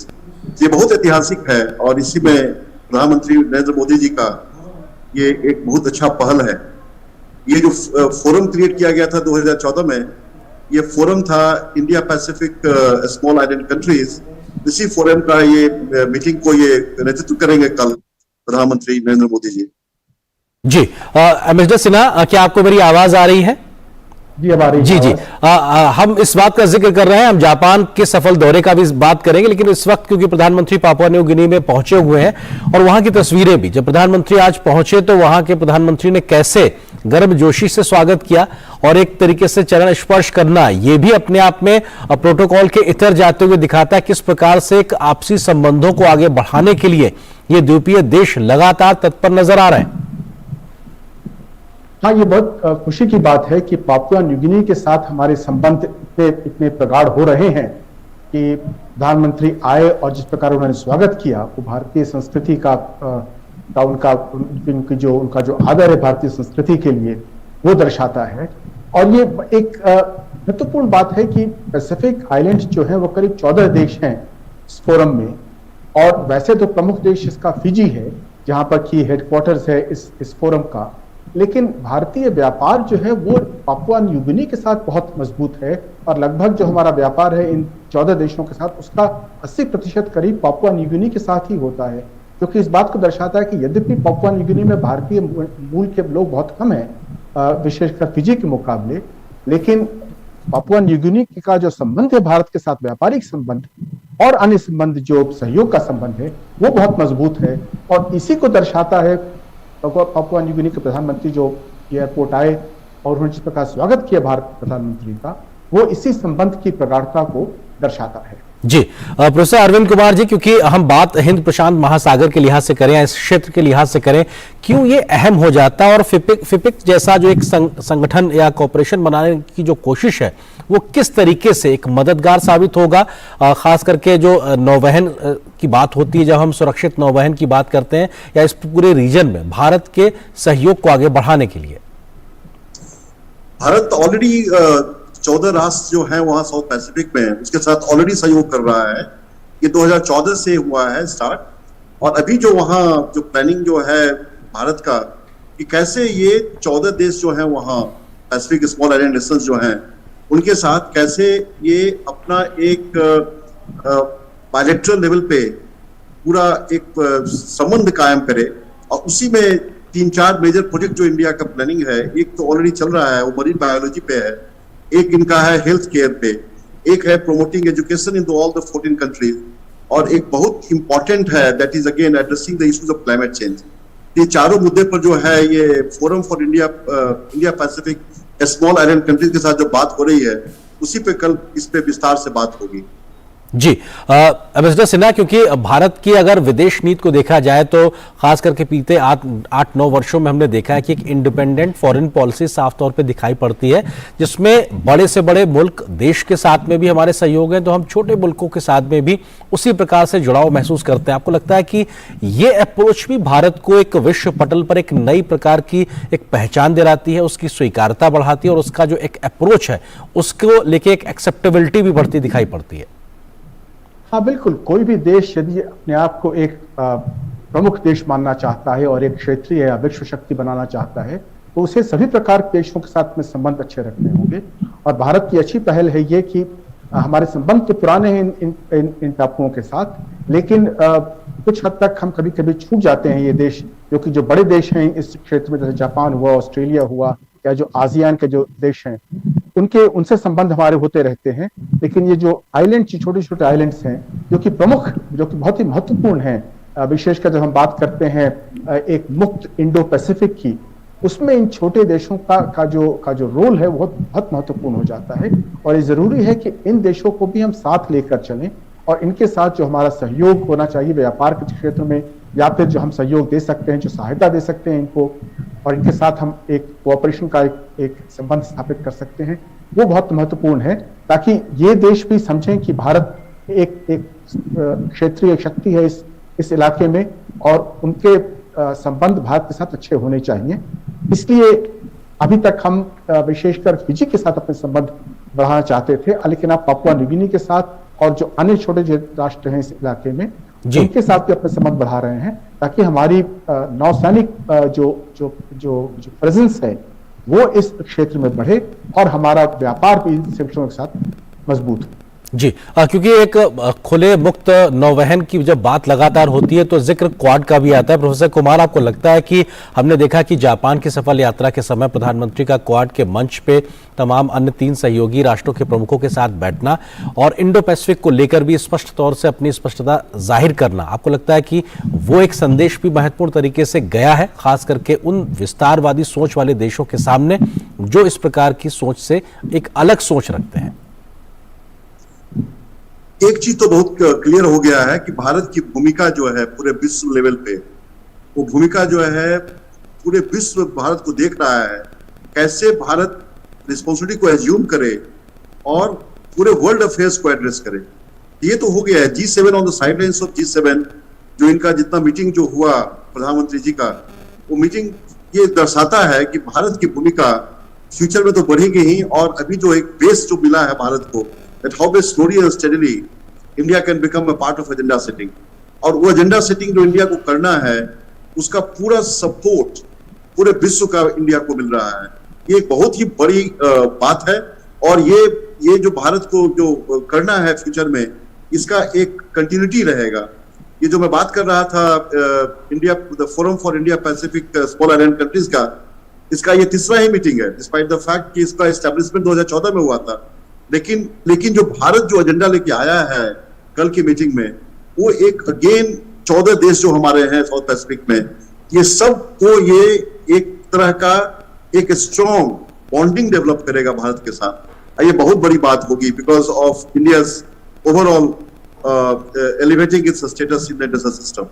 ये बहुत ऐतिहासिक है, और इसी में प्रधानमंत्री नरेंद्र मोदी जी का ये एक बहुत अच्छा पहल है। ये जो फोरम क्रिएट किया गया था 2014 में, ये फोरम था India Pacific small island countries, इसी फोरम का ये मीटिंग को ये नेतृत्व करेंगे कल प्रधानमंत्री नरेंद्र मोदी जी। जी एम्बेसडर सिन्हा, क्या आपको मेरी आवाज आ रही है? जी अब आ रही है। जी जी हम इस बात का जिक्र कर रहे हैं, हम जापान के सफल दौरे का भी बात करेंगे, लेकिन इस वक्त क्योंकि प्रधानमंत्री पापुआ न्यू गिनी में पहुंचे हुए हैं और वहां की तस्वीरें भी, जब प्रधानमंत्री आज पहुंचे तो वहां के प्रधानमंत्री ने कैसे गर्मजोशी से स्वागत किया और एक तरीके से चरण स्पर्श करना, ये भी अपने आप में प्रोटोकॉल के इतर जाते हुए दिखाता है किस प्रकार से एक आपसी संबंधों को आगे बढ़ाने के लिए ये द्वीपीय देश लगातार तत्पर नजर आ रहे हैं। हाँ, ये बहुत खुशी की बात है कि पापुआ न्यू गिनी के साथ हमारे संबंध इतने प्रगाढ़ हो रहे हैं कि प्रधानमंत्री आए और जिस प्रकार उन्होंने स्वागत किया वो भारतीय संस्कृति का उनका जो आदर है भारतीय संस्कृति के लिए वो दर्शाता है। और ये एक महत्वपूर्ण बात है कि पैसिफिक आइलैंड जो है वो करीब 14 देश हैं इस फोरम में, और वैसे तो प्रमुख देश इसका फिजी है जहां पर की हेडक्वार्टर्स है इस फोरम का, लेकिन भारतीय व्यापार जो है वो पापुआ न्यू गिनी के साथ बहुत मजबूत है और लगभग जो हमारा व्यापार है इन 14 देशों के साथ उसका 80% करीब पापुआ न्यू गिनी के साथ ही होता है, जो कि इस बात को दर्शाता है कि यद्यपि पापुआ न्यू गिनी में भारतीय मूल के लोग बहुत कम हैं विशेषकर फिजी के मुकाबले, लेकिन पापुआ न्यू गिनी का जो संबंध है भारत के साथ, व्यापारिक संबंध और अन्य संबंध जो सहयोग का संबंध है वो बहुत मजबूत है। और इसी को दर्शाता है पापुआ न्यू गिनी के प्रधानमंत्री जो एयरपोर्ट आए और उन्होंने जिस प्रकार स्वागत किया भारत प्रधानमंत्री का, वो इसी संबंध की प्रगाढ़ता को दर्शाता है। जी प्रोफेसर अरविंद कुमार जी, क्योंकि हम बात हिंद प्रशांत महासागर के लिहाज से करें या इस क्षेत्र के लिहाज से करें, क्यों ये अहम हो जाता है और फिपिक जैसा जो एक संगठन या कॉपरेशन बनाने की जो कोशिश है वो किस तरीके से एक मददगार साबित होगा, खास करके जो नौवहन की बात होती है, जब हम सुरक्षित नौवहन की बात करते हैं या इस पूरे रीजन में भारत के सहयोग को आगे बढ़ाने के लिए? भारत ऑलरेडी 14 राष्ट्र जो है वहां साउथ पैसिफिक में उसके साथ ऑलरेडी सहयोग कर रहा है। ये 2014 से हुआ है स्टार्ट, और अभी जो वहाँ जो प्लानिंग जो है भारत का कि कैसे ये 14 देश जो है वहाँ पैसिफिक स्मॉल आइलैंड नेशंस जो हैं उनके साथ कैसे ये अपना एक बायलैटरल लेवल पे पूरा एक संबंध कायम करे, और उसी में 3-4 मेजर प्रोजेक्ट जो इंडिया का प्लानिंग है, एक तो ऑलरेडी चल रहा है वो मरीन बायोलॉजी पे है, एक इनका है हेल्थ केयर पे, एक है promoting education in all the 14 countries, और एक बहुत इंपॉर्टेंट है that is again addressing the issues of climate change. ये चारों मुद्दे पर जो है ये forum for India Pacific small island countries के साथ जो बात हो रही है उसी पे कल इस पे विस्तार से बात होगी। जी एम्बेसडर सिन्हा, क्योंकि भारत की अगर विदेश नीति को देखा जाए तो खास करके बीते 8-9 वर्षों में हमने देखा है कि एक इंडिपेंडेंट फॉरेन पॉलिसी साफ तौर पे दिखाई पड़ती है, जिसमें बड़े से बड़े मुल्क देश के साथ में भी हमारे सहयोग है, तो हम छोटे मुल्कों के साथ में भी उसी प्रकार से जुड़ाव महसूस करते हैं। आपको लगता है कि ये अप्रोच भी भारत को एक विश्व पटल पर एक नई प्रकार की एक पहचान दिलाती है, उसकी स्वीकार्यता बढ़ाती है और उसका जो एक अप्रोच है उसको लेके एक एक्सेप्टेबिलिटी भी बढ़ती दिखाई पड़ती है? हाँ बिल्कुल, कोई भी देश यदि अपने आप को एक प्रमुख देश मानना चाहता है और एक क्षेत्रीय या विश्व शक्ति बनाना चाहता है तो उसे सभी प्रकार के देशों के साथ में संबंध अच्छे रखने होंगे। और भारत की अच्छी पहल है ये कि हमारे संबंध तो पुराने हैं इन टापुओं के साथ, लेकिन कुछ हद तक हम कभी कभी छूट जाते हैं ये देश, जो बड़े देश हैं इस क्षेत्र में, जैसे जापान हुआ, ऑस्ट्रेलिया हुआ, या जो आसियान के जो देश हैं उनसे संबंध हमारे होते रहते हैं। लेकिन ये जो आइलैंड, छोटे छोटे आइलैंड्स हैं जो कि बहुत ही महत्वपूर्ण हैं, विशेषकर जब हम बात करते हैं एक मुक्त इंडो पैसिफिक की, उसमें इन छोटे देशों का जो रोल है वो बहुत महत्वपूर्ण हो जाता है। और ये जरूरी है कि इन देशों को भी हम साथ लेकर चलें और इनके साथ जो हमारा सहयोग होना चाहिए व्यापार के क्षेत्र में, या फिर जो हम सहयोग दे सकते हैं, जो सहायता दे सकते हैं इनको, और इनके साथ हम एक कोऑपरेशन का एक संबंध स्थापित कर सकते हैं, वो बहुत महत्वपूर्ण है, ताकि ये देश भी समझें कि भारत एक क्षेत्रीय शक्ति है इस इलाके में और उनके संबंध भारत के साथ अच्छे होने चाहिए। इसलिए अभी तक हम विशेषकर फिजी के साथ अपने संबंध बढ़ाना चाहते थे, लेकिन अब पापुआ न्यू गिनी के साथ और जो अन्य छोटे राष्ट्र हैं इस इलाके में उनके साथ भी अपने संबंध बढ़ा रहे हैं, ताकि हमारी नौसैनिक जो प्रेजेंस है वो इस क्षेत्र में बढ़े और हमारा व्यापार भी इन क्षेत्रों के साथ मजबूत हो। जी, क्योंकि एक खुले मुक्त नौवहन की जब बात लगातार होती है तो जिक्र क्वाड का भी आता है। प्रोफेसर कुमार, आपको लगता है कि हमने देखा कि जापान की सफल यात्रा के समय प्रधानमंत्री का क्वाड के मंच पे तमाम अन्य 3 सहयोगी राष्ट्रों के प्रमुखों के साथ बैठना और इंडो पैसिफिक को लेकर भी स्पष्ट तौर से अपनी स्पष्टता जाहिर करना, आपको लगता है कि वो एक संदेश भी महत्वपूर्ण तरीके से गया है, खास करके उन विस्तारवादी सोच वाले देशों के सामने जो इस प्रकार की सोच से एक अलग सोच रखते हैं? एक चीज तो बहुत क्लियर हो गया है कि भारत की भूमिका जो है पूरे विश्व लेवल पे, वो भूमिका जो है पूरे विश्व भारत को देख रहा है, कैसे भारत रिस्पॉन्सिबिलिटी को एज्यूम करे और पूरे वर्ल्ड अफेयर्स को एड्रेस करे। ये तो हो गया है। G7 on the sidelines of G7 जो इनका जितना मीटिंग जो हुआ प्रधानमंत्री जी का, वो मीटिंग ये दर्शाता है कि भारत की भूमिका फ्यूचर में तो बढ़ेगी ही, और अभी जो एक बेस जो मिला है भारत को, that how slowly and steadily India can become a part of agenda setting, और वो एजेंडा सेटिंग जो इंडिया को करना है उसका पूरा सपोर्ट पूरे विश्व का इंडिया को मिल रहा है। ये एक बहुत ही बड़ी बात है, और ये जो भारत को जो करना है फ्यूचर में, इसका एक कंटिन्यूटी रहेगा। ये जो मैं बात कर रहा था India forum for India Pacific small island countries का, इसका ये 3रा ही मीटिंग है, डिस्पाइट द फैक्ट कि इसका एस्टेब्लिशमेंट 2014 में हुआ था। लेकिन जो भारत जो एजेंडा लेके आया है कल की मीटिंग में, वो एक अगेन 14 देश जो हमारे हैं साउथ पैसिफिक में, ये सब को ये एक तरह का एक स्ट्रॉन्ग बॉन्डिंग डेवलप करेगा भारत के साथ। ये बहुत बड़ी बात होगी because of India's overall elevating its status in the international system.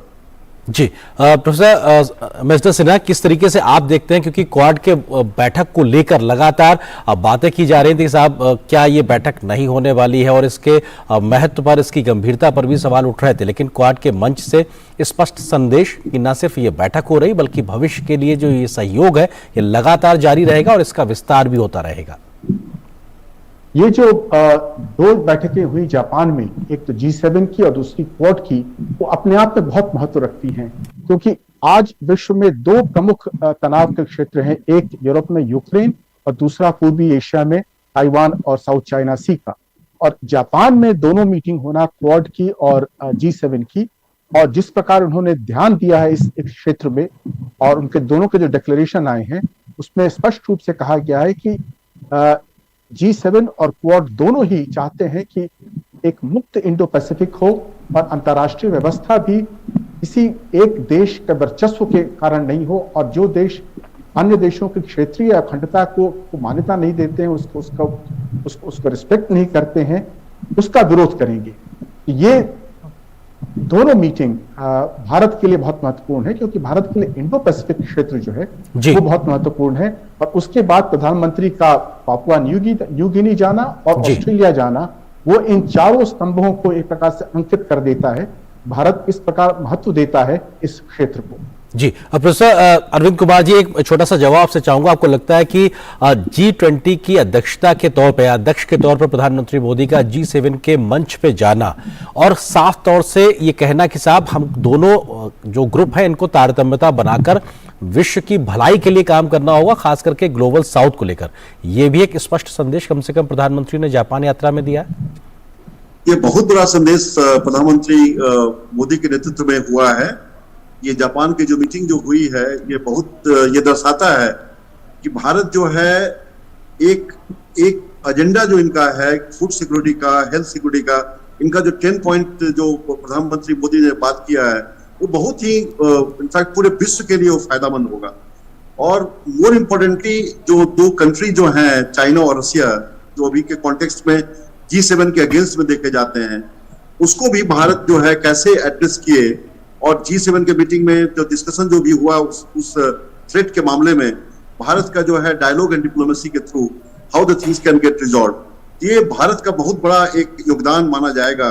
जी, प्रोफेसर मिस्टर सिन्हा, किस तरीके से आप देखते हैं, क्योंकि क्वाड के बैठक को लेकर लगातार बातें की जा रही थी साहब, क्या ये बैठक नहीं होने वाली है, और इसके महत्व पर, इसकी गंभीरता पर भी सवाल उठ रहे थे, लेकिन क्वाड के मंच से स्पष्ट संदेश कि न सिर्फ ये बैठक हो रही बल्कि भविष्य के लिए जो ये सहयोग है ये लगातार जारी रहेगा और इसका विस्तार भी होता रहेगा। ये जो 2 बैठकें हुई जापान में, एक तो G7 की और दूसरी क्वाड की, वो अपने आप में बहुत महत्व रखती हैं, क्योंकि आज विश्व में 2 प्रमुख तनाव के क्षेत्र हैं, एक यूरोप में यूक्रेन और दूसरा पूर्वी एशिया में ताइवान और साउथ चाइना सी का। और जापान में दोनों मीटिंग होना, क्वाड की और G7 की, और जिस प्रकार उन्होंने ध्यान दिया है इस क्षेत्र में, और उनके दोनों के जो डिक्लेरेशन आए हैं उसमें स्पष्ट रूप से कहा गया है कि G7 और क्वाड दोनों ही चाहते हैं कि एक मुक्त इंडो पैसिफिक हो और अंतर्राष्ट्रीय व्यवस्था भी किसी एक देश के वर्चस्व के कारण नहीं हो, और जो देश अन्य देशों की क्षेत्रीय अखंडता को मान्यता नहीं देते हैं, उसको रिस्पेक्ट नहीं करते हैं, उसका विरोध करेंगे। ये दोनों मीटिंग भारत के लिए बहुत महत्वपूर्ण है, क्योंकि भारत के लिए इंडो पैसिफिक क्षेत्र जो है वो बहुत महत्वपूर्ण है। और उसके बाद प्रधानमंत्री का पापुआ न्यू गिनी जाना और ऑस्ट्रेलिया जाना, वो इन चारों स्तंभों को एक प्रकार से अंकित कर देता है। भारत इस प्रकार महत्व देता है इस क्षेत्र को। जी, प्रोफेसर अरविंद कुमार जी, एक छोटा सा जवाब आपसे चाहूंगा। आपको लगता है कि G20 की अध्यक्षता के तौर पे, अध्यक्ष के तौर पर प्रधानमंत्री मोदी का G7 के मंच पे जाना और साफ तौर से ये कहना कि साहब हम दोनों जो ग्रुप है इनको तारतम्यता बनाकर विश्व की भलाई के लिए काम करना होगा, खास करके ग्लोबल साउथ को लेकर, ये भी एक स्पष्ट संदेश कम से कम प्रधानमंत्री ने जापान यात्रा में दिया है? ये बहुत बड़ा संदेश प्रधानमंत्री मोदी के नेतृत्व में हुआ है। ये जापान की जो मीटिंग जो हुई है, ये दर्शाता है कि भारत जो है एक एजेंडा जो इनका है फूड सिक्योरिटी का, हेल्थ सिक्योरिटी का, इनका जो 10 पॉइंट जो प्रधानमंत्री मोदी ने बात किया है, वो बहुत ही इनफैक्ट पूरे विश्व के लिए वो फायदामंद होगा। और मोर इम्पोर्टेंटली जो 2 कंट्री जो हैं, चाइना और रशिया, जो अभी के कॉन्टेक्स्ट में G7 के अगेंस्ट में देखे जाते हैं, उसको भी भारत जो है कैसे एड्रेस किए, और G7 के मीटिंग में जो डिस्कशन जो भी हुआ उस थ्रेट के मामले में भारत का जो है डायलॉग एंड डिप्लोमेसी के through how the things can get resolve, ये भारत का बहुत बड़ा एक योगदान माना जाएगा।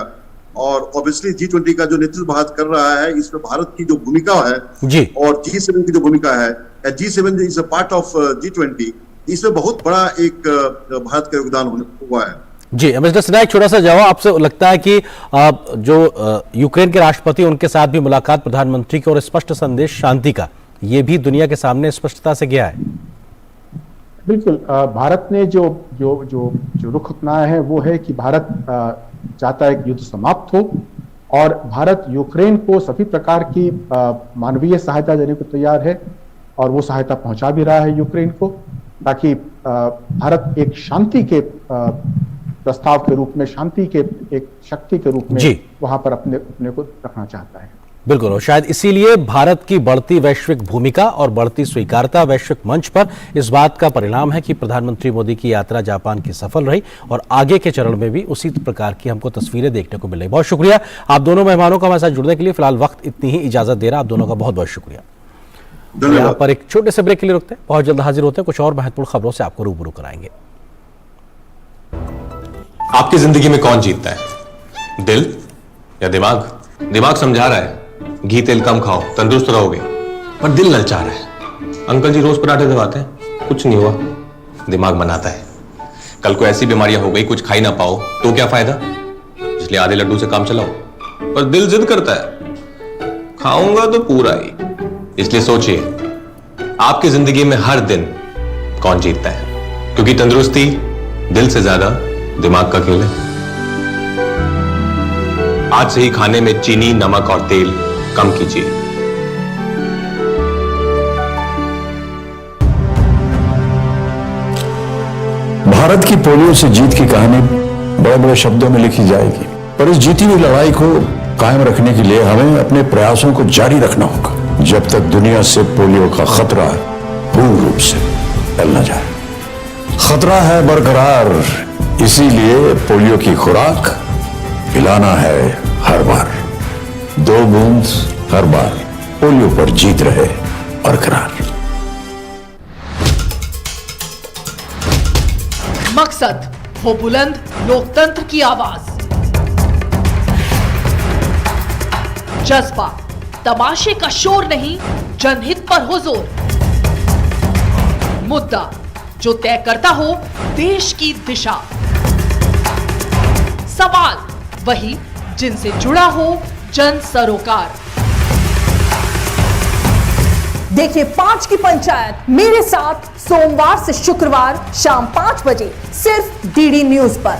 और ऑब्वियसली G20 का जो नेतृत्व भारत कर रहा है, इसमें भारत की जो भूमिका है जी, और G7 की जो भूमिका है, G7 is a part of G20, इसमें बहुत बड़ा एक भारत का योगदान हुआ है। जी, मिस्टर सिन्हा, एक छोटा सा जवाब। आपसे लगता है कि जो यूक्रेन के राष्ट्रपति, उनके साथ भी मुलाकात प्रधानमंत्री की और स्पष्ट संदेश शांति का, ये भी दुनिया के सामने स्पष्टता से गया है? बिल्कुल भारत ने जो जो जो जो रुख अपनाया है वो है कि भारत चाहता है कि युद्ध समाप्त हो और भारत यूक्रेन को सभी प्रकार की मानवीय सहायता देने को तैयार है और वो सहायता पहुंचा भी रहा है यूक्रेन को, ताकि भारत एक शांति के प्रस्ताव के रूप में, शांति के एक शक्ति के रूप में वहां पर अपने को रखना चाहता है। बिल्कुल, और शायद इसीलिए भारत की बढ़ती वैश्विक भूमिका और बढ़ती स्वीकार्यता वैश्विक मंच पर इस बात का परिणाम है कि प्रधानमंत्री मोदी की यात्रा जापान की सफल रही और आगे के चरण में भी उसी प्रकार की हमको तस्वीरें देखने को मिल रही। बहुत शुक्रिया आप दोनों मेहमानों का हमारे साथ जुड़ने के लिए। फिलहाल वक्त इतनी ही इजाजत दे रहा, आप दोनों का बहुत बहुत शुक्रिया। यहाँ पर एक छोटे से ब्रेक के लिए रुकते हैं, बहुत जल्द हाजिर होते हैं, कुछ और महत्वपूर्ण खबरों से आपको रूबरू कराएंगे। आपकी जिंदगी में कौन जीतता है, दिल या दिमाग? दिमाग समझा रहा है घी तेल कम खाओ, तंदुरुस्त रहोगे, पर दिल ललचा रहा है। अंकल जी रोज पराठे दबाते हैं, कुछ नहीं हुआ। दिमाग बनाता है कल को ऐसी बीमारियां हो गई कुछ खा ही ना पाओ तो क्या फायदा, इसलिए आधे लड्डू से काम चलाओ। पर दिल जिद करता है खाऊंगा तो पूरा ही। इसलिए सोचिए आपकी जिंदगी में हर दिन कौन जीतता है, क्योंकि तंदुरुस्ती दिल से ज्यादा दिमाग का खेल है। आज से ही खाने में चीनी, नमक और तेल कम कीजिए। भारत की पोलियो से जीत की कहानी बड़े बड़े शब्दों में लिखी जाएगी, पर इस जीती हुई लड़ाई को कायम रखने के लिए हमें अपने प्रयासों को जारी रखना होगा जब तक दुनिया से पोलियो का खतरा पूर्ण रूप से टल न जाए। खतरा है बरकरार, इसीलिए पोलियो की खुराक पिलाना है हर बार। 2 बूंद हर बार, पोलियो पर जीत रहे बरकरार। मकसद हो बुलंद लोकतंत्र की आवाज, जज्बा तमाशे का शोर नहीं, जनहित पर हो जोर। मुद्दा जो तय करता हो देश की दिशा, सवाल वही जिनसे जुड़ा हो जन सरोकार। देखिए 5 की पंचायत मेरे साथ सोमवार से शुक्रवार शाम 5 बजे सिर्फ डीडी न्यूज पर।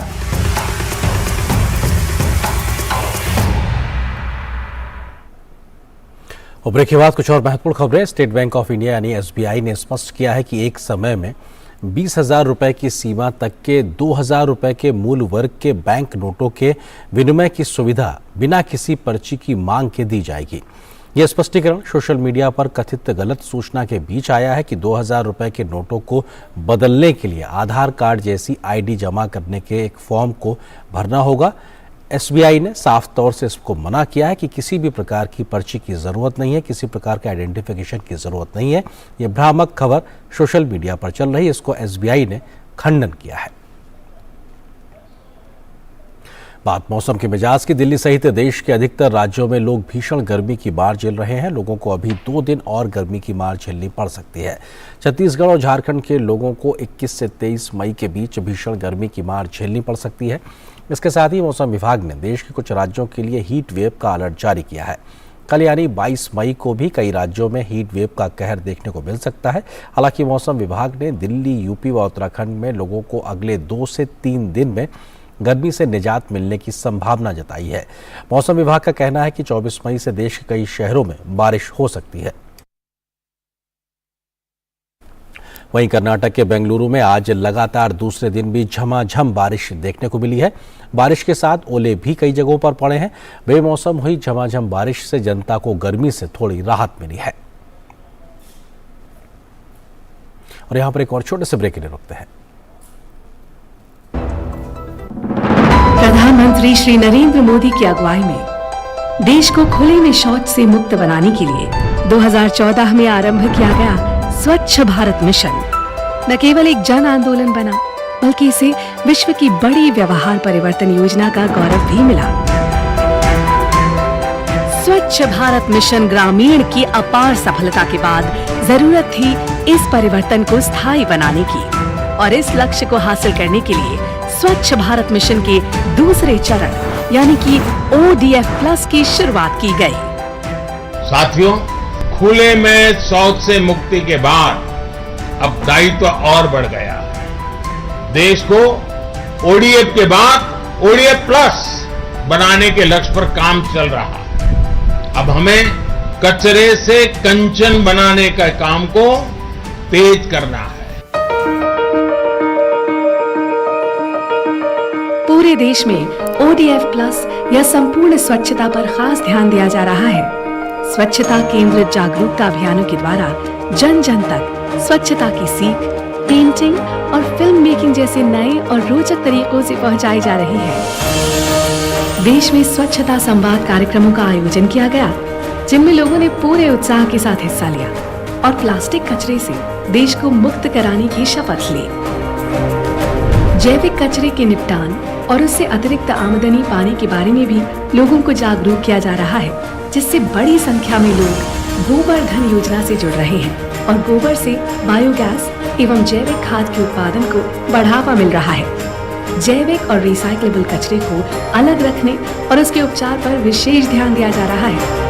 और ब्रेक के बाद कुछ और महत्वपूर्ण खबरें। स्टेट बैंक ऑफ इंडिया यानी SBI ने स्पष्ट किया है कि एक समय में 20,000 रुपए की सीमा तक के 2,000 रुपए के मूल वर्ग के बैंक नोटों के विनिमय की सुविधा बिना किसी पर्ची की मांग के दी जाएगी। यह स्पष्टीकरण सोशल मीडिया पर कथित गलत सूचना के बीच आया है कि 2,000 रुपए के नोटों को बदलने के लिए आधार कार्ड जैसी ID जमा करने के एक फॉर्म को भरना होगा। SBI ने साफ तौर से इसको मना किया है कि किसी भी प्रकार की पर्ची की जरूरत नहीं है, किसी प्रकार के आइडेंटिफिकेशन की जरूरत नहीं है। यह भ्रामक खबर सोशल मीडिया पर चल रही है, इसको SBI ने खंडन किया है। बात मौसम के मिजाज की। दिल्ली सहित देश के अधिकतर राज्यों में लोग भीषण गर्मी की मार झेल रहे हैं। लोगों को अभी 2 दिन और गर्मी की मार झेलनी पड़ सकती है। छत्तीसगढ़ और झारखंड के लोगों को 21 से 23 मई के बीच भीषण गर्मी की मार झेलनी पड़ सकती है। इसके साथ ही मौसम विभाग ने देश के कुछ राज्यों के लिए हीट वेव का अलर्ट जारी किया है। कल यानी 22 मई को भी कई राज्यों में हीट वेव का कहर देखने को मिल सकता है। हालांकि मौसम विभाग ने दिल्ली, यूपी व उत्तराखंड में लोगों को अगले 2 से 3 दिन में गर्मी से निजात मिलने की संभावना जताई है। मौसम विभाग का कहना है कि 24 मई से देश के कई शहरों में बारिश हो सकती है। वहीं कर्नाटक के बेंगलुरु में आज लगातार दूसरे दिन भी झमाझम बारिश देखने को मिली है। बारिश के साथ ओले भी कई जगहों पर पड़े हैं। बेमौसम हुई झमाझम बारिश से जनता को गर्मी से थोड़ी राहत मिली है। और यहां पर एक और छोटे से ब्रेक के लिए रुकते हैं। प्रधानमंत्री श्री नरेंद्र मोदी की अगुवाई में देश को खुले में शौच से मुक्त बनाने के लिए 2014 में आरंभ किया गया स्वच्छ भारत मिशन न केवल एक जन आंदोलन बना, बल्कि इसे विश्व की बड़ी व्यवहार परिवर्तन योजना का गौरव भी मिला। स्वच्छ भारत मिशन ग्रामीण की अपार सफलता के बाद जरूरत थी इस परिवर्तन को स्थायी बनाने की, और इस लक्ष्य को हासिल करने के लिए स्वच्छ भारत मिशन के दूसरे चरण यानी कि ODF+ की शुरुआत की गई। साथियों, खुले में शौच से मुक्ति के बाद अब दायित्व और बढ़ गया है। देश को ओडीएफ के बाद ओडीएफ प्लस बनाने के लक्ष्य पर काम चल रहा है। अब हमें कचरे से कंचन बनाने का काम को तेज करना है। पूरे देश में ओडीएफ प्लस या संपूर्ण स्वच्छता पर खास ध्यान दिया जा रहा है। स्वच्छता केंद्रित जागरूकता अभियानों के द्वारा जन जन तक स्वच्छता की सीख, पेंटिंग और फिल्म मेकिंग जैसे नए और रोचक तरीकों से पहुंचाई जा रही है। देश में स्वच्छता संवाद कार्यक्रमों का आयोजन किया गया, जिनमें लोगों ने पूरे उत्साह के साथ हिस्सा लिया और प्लास्टिक कचरे से देश को मुक्त कराने की शपथ ली। जैविक कचरे के निपटान और उससे अतिरिक्त आमदनी पाने के बारे में भी लोगों को जागरूक किया जा रहा है, जिससे बड़ी संख्या में लोग गोबर धन योजना से जुड़ रहे हैं और गोबर से बायोगैस एवं जैविक खाद के उत्पादन को बढ़ावा मिल रहा है। जैविक और रिसाइक्लेबल कचरे को अलग रखने और उसके उपचार पर विशेष ध्यान दिया जा रहा है।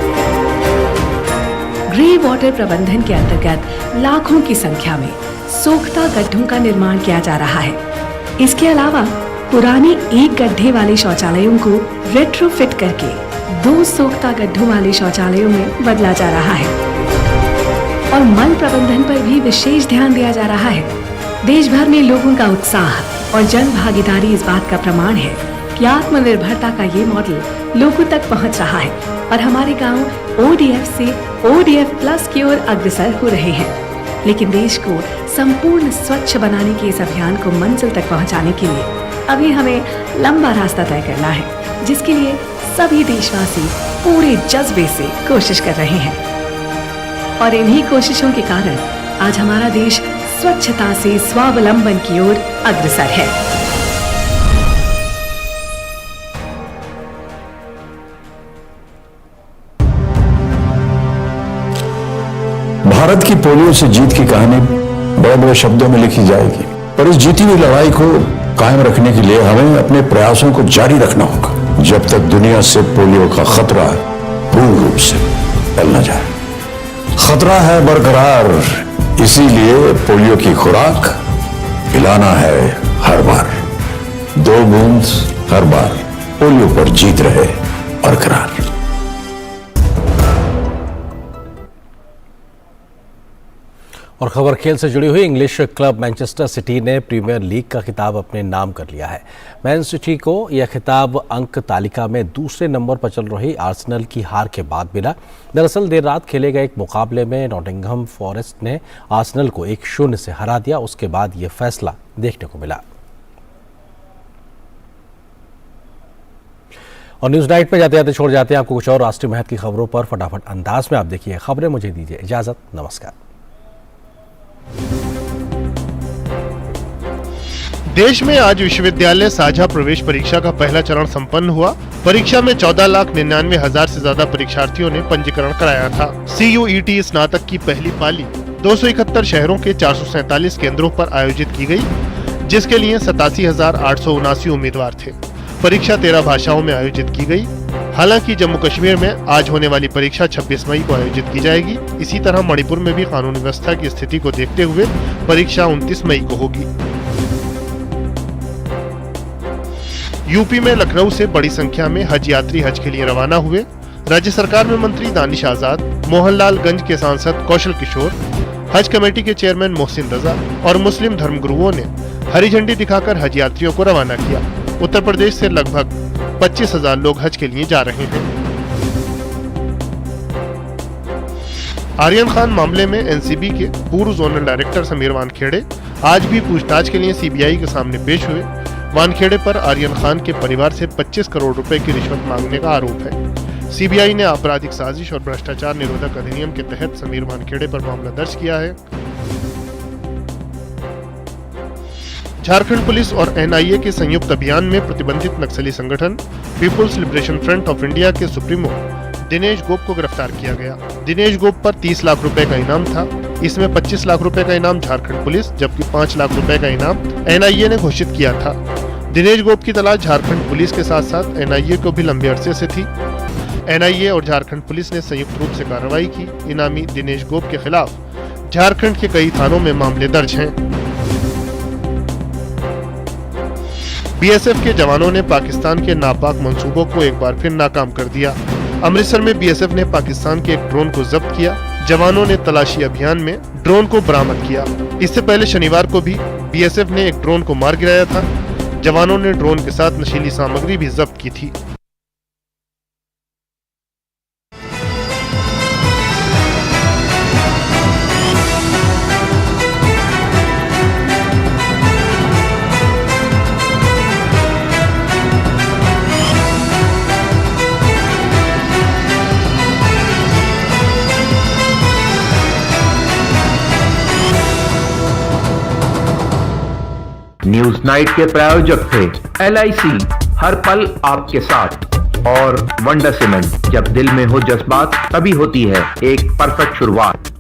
ग्रे वाटर प्रबंधन के अंतर्गत लाखों की संख्या में सोख्ता गड्ढों का निर्माण किया जा रहा है। इसके अलावा पुराने एक गड्ढे वाले शौचालयों को रेट्रोफिट करके 2 सोख्ता गड्ढों वाले शौचालयों में बदला जा रहा है और मल प्रबंधन पर भी विशेष ध्यान दिया जा रहा है। देश भर में लोगों का उत्साह और जन भागीदारी इस बात का प्रमाण है कि आत्मनिर्भरता का ये मॉडल लोगों तक पहुंच रहा है और हमारे गांव ओडीएफ से ओडीएफ प्लस की ओर अग्रसर हो रहे हैं। लेकिन देश को संपूर्ण स्वच्छ बनाने के इस अभियान को मंजिल तक पहुंचाने के लिए अभी हमें लंबा रास्ता तय करना है, जिसके लिए सभी देशवासी पूरे जज्बे से कोशिश कर रहे हैं और इन्हीं कोशिशों के कारण आज हमारा देश स्वच्छता से स्वावलंबन की ओर अग्रसर है। भारत की पोलियो से जीत की कहानी बड़े बड़े शब्दों में लिखी जाएगी, पर इस जीती हुई लड़ाई को कायम रखने के लिए हमें अपने प्रयासों को जारी रखना होगा जब तक दुनिया से पोलियो का खतरा पूर्ण रूप से फैल न जाए। खतरा है बरकरार, इसीलिए पोलियो की खुराक पिलाना है हर बार। 2 बूंद हर बार, पोलियो पर जीत रहे बरकरार। और खबर खेल से जुड़ी हुई। इंग्लिश क्लब मैनचेस्टर सिटी ने प्रीमियर लीग का खिताब अपने नाम कर लिया है। मैन सिटी को यह खिताब अंक तालिका में दूसरे नंबर पर चल रही आर्सेनल की हार के बाद मिला। दरअसल देर रात खेले गए एक मुकाबले में नॉटिंघम फॉरेस्ट ने आर्सेनल को 1-0 से हरा दिया। उसके बाद यह फैसला देखने को मिला। और न्यूज नाइट पे जाते जाते छोड़ जाते हैं आपको कुछ और राष्ट्रीय महत्व की खबरों पर फटाफट अंदाज में आप देखिए खबरें। मुझे दीजिए इजाजत, नमस्कार। देश में आज विश्वविद्यालय साझा प्रवेश परीक्षा का पहला चरण संपन्न हुआ। परीक्षा में 14,99,000 से ज्यादा परीक्षार्थियों ने पंजीकरण कराया था। CUET स्नातक की पहली पाली 271 शहरों के 447 केंद्रों पर आयोजित की गई, जिसके लिए 87,879 उम्मीदवार थे। परीक्षा 13 भाषाओं में आयोजित की गई। हालांकि जम्मू कश्मीर में आज होने वाली परीक्षा 26 मई को आयोजित की जाएगी। इसी तरह मणिपुर में भी कानून व्यवस्था की स्थिति को देखते हुए परीक्षा 29 मई को होगी। यूपी में लखनऊ से बड़ी संख्या में हज यात्री हज के लिए रवाना हुए। राज्य सरकार में मंत्री दानिश आजाद, मोहनलालगंज के सांसद कौशल किशोर, हज कमेटी के चेयरमैन मोहसिन रजा और मुस्लिम धर्मगुरुओं ने हरी झंडी दिखाकर हज यात्रियों को रवाना किया। उत्तर प्रदेश से लगभग 25,000 लोग हज के लिए जा रहे हैं। आर्यन खान मामले में एनसीबी के पूर्व जोनल डायरेक्टर समीर वानखेड़े आज भी पूछताछ के लिए सीबीआई के सामने पेश हुए। वानखेड़े पर आर्यन खान के परिवार से 25 करोड़ रुपए की रिश्वत मांगने का आरोप है। सीबीआई ने आपराधिक साजिश और भ्रष्टाचार निरोधक अधिनियम के तहत समीर वानखेड़े पर मामला दर्ज किया है। झारखंड पुलिस और एनआईए के संयुक्त अभियान में प्रतिबंधित नक्सली संगठन People's liberation front of India के सुप्रीमो दिनेश गोप को गिरफ्तार किया गया। दिनेश गोप पर 30 लाख रुपए का इनाम था। इसमें 25 लाख रुपए का इनाम झारखंड पुलिस जबकि 5 लाख रुपए का इनाम एनआईए ने घोषित किया था। दिनेश गोप की तलाश झारखंड पुलिस के साथ साथ एनआईए को भी लंबे अरसे से थी। एनआईए और झारखंड पुलिस ने संयुक्त रूप से कार्रवाई की। इनामी दिनेश गोप के खिलाफ झारखंड के कई थानों में मामले दर्ज हैं। बीएसएफ के जवानों ने पाकिस्तान के नापाक मंसूबों को एक बार फिर नाकाम कर दिया। अमृतसर में बीएसएफ ने पाकिस्तान के एक ड्रोन को जब्त किया। जवानों ने तलाशी अभियान में ड्रोन को बरामद किया। इससे पहले शनिवार को भी बीएसएफ ने एक ड्रोन को मार गिराया था। जवानों ने ड्रोन के साथ नशीली सामग्री भी जब्त की थी। न्यूज नाइट के प्रायोजक थे LIC, हर पल आपके साथ, और वंडर सीमेंट, जब दिल में हो जज्बात तभी होती है एक परफेक्ट शुरुआत।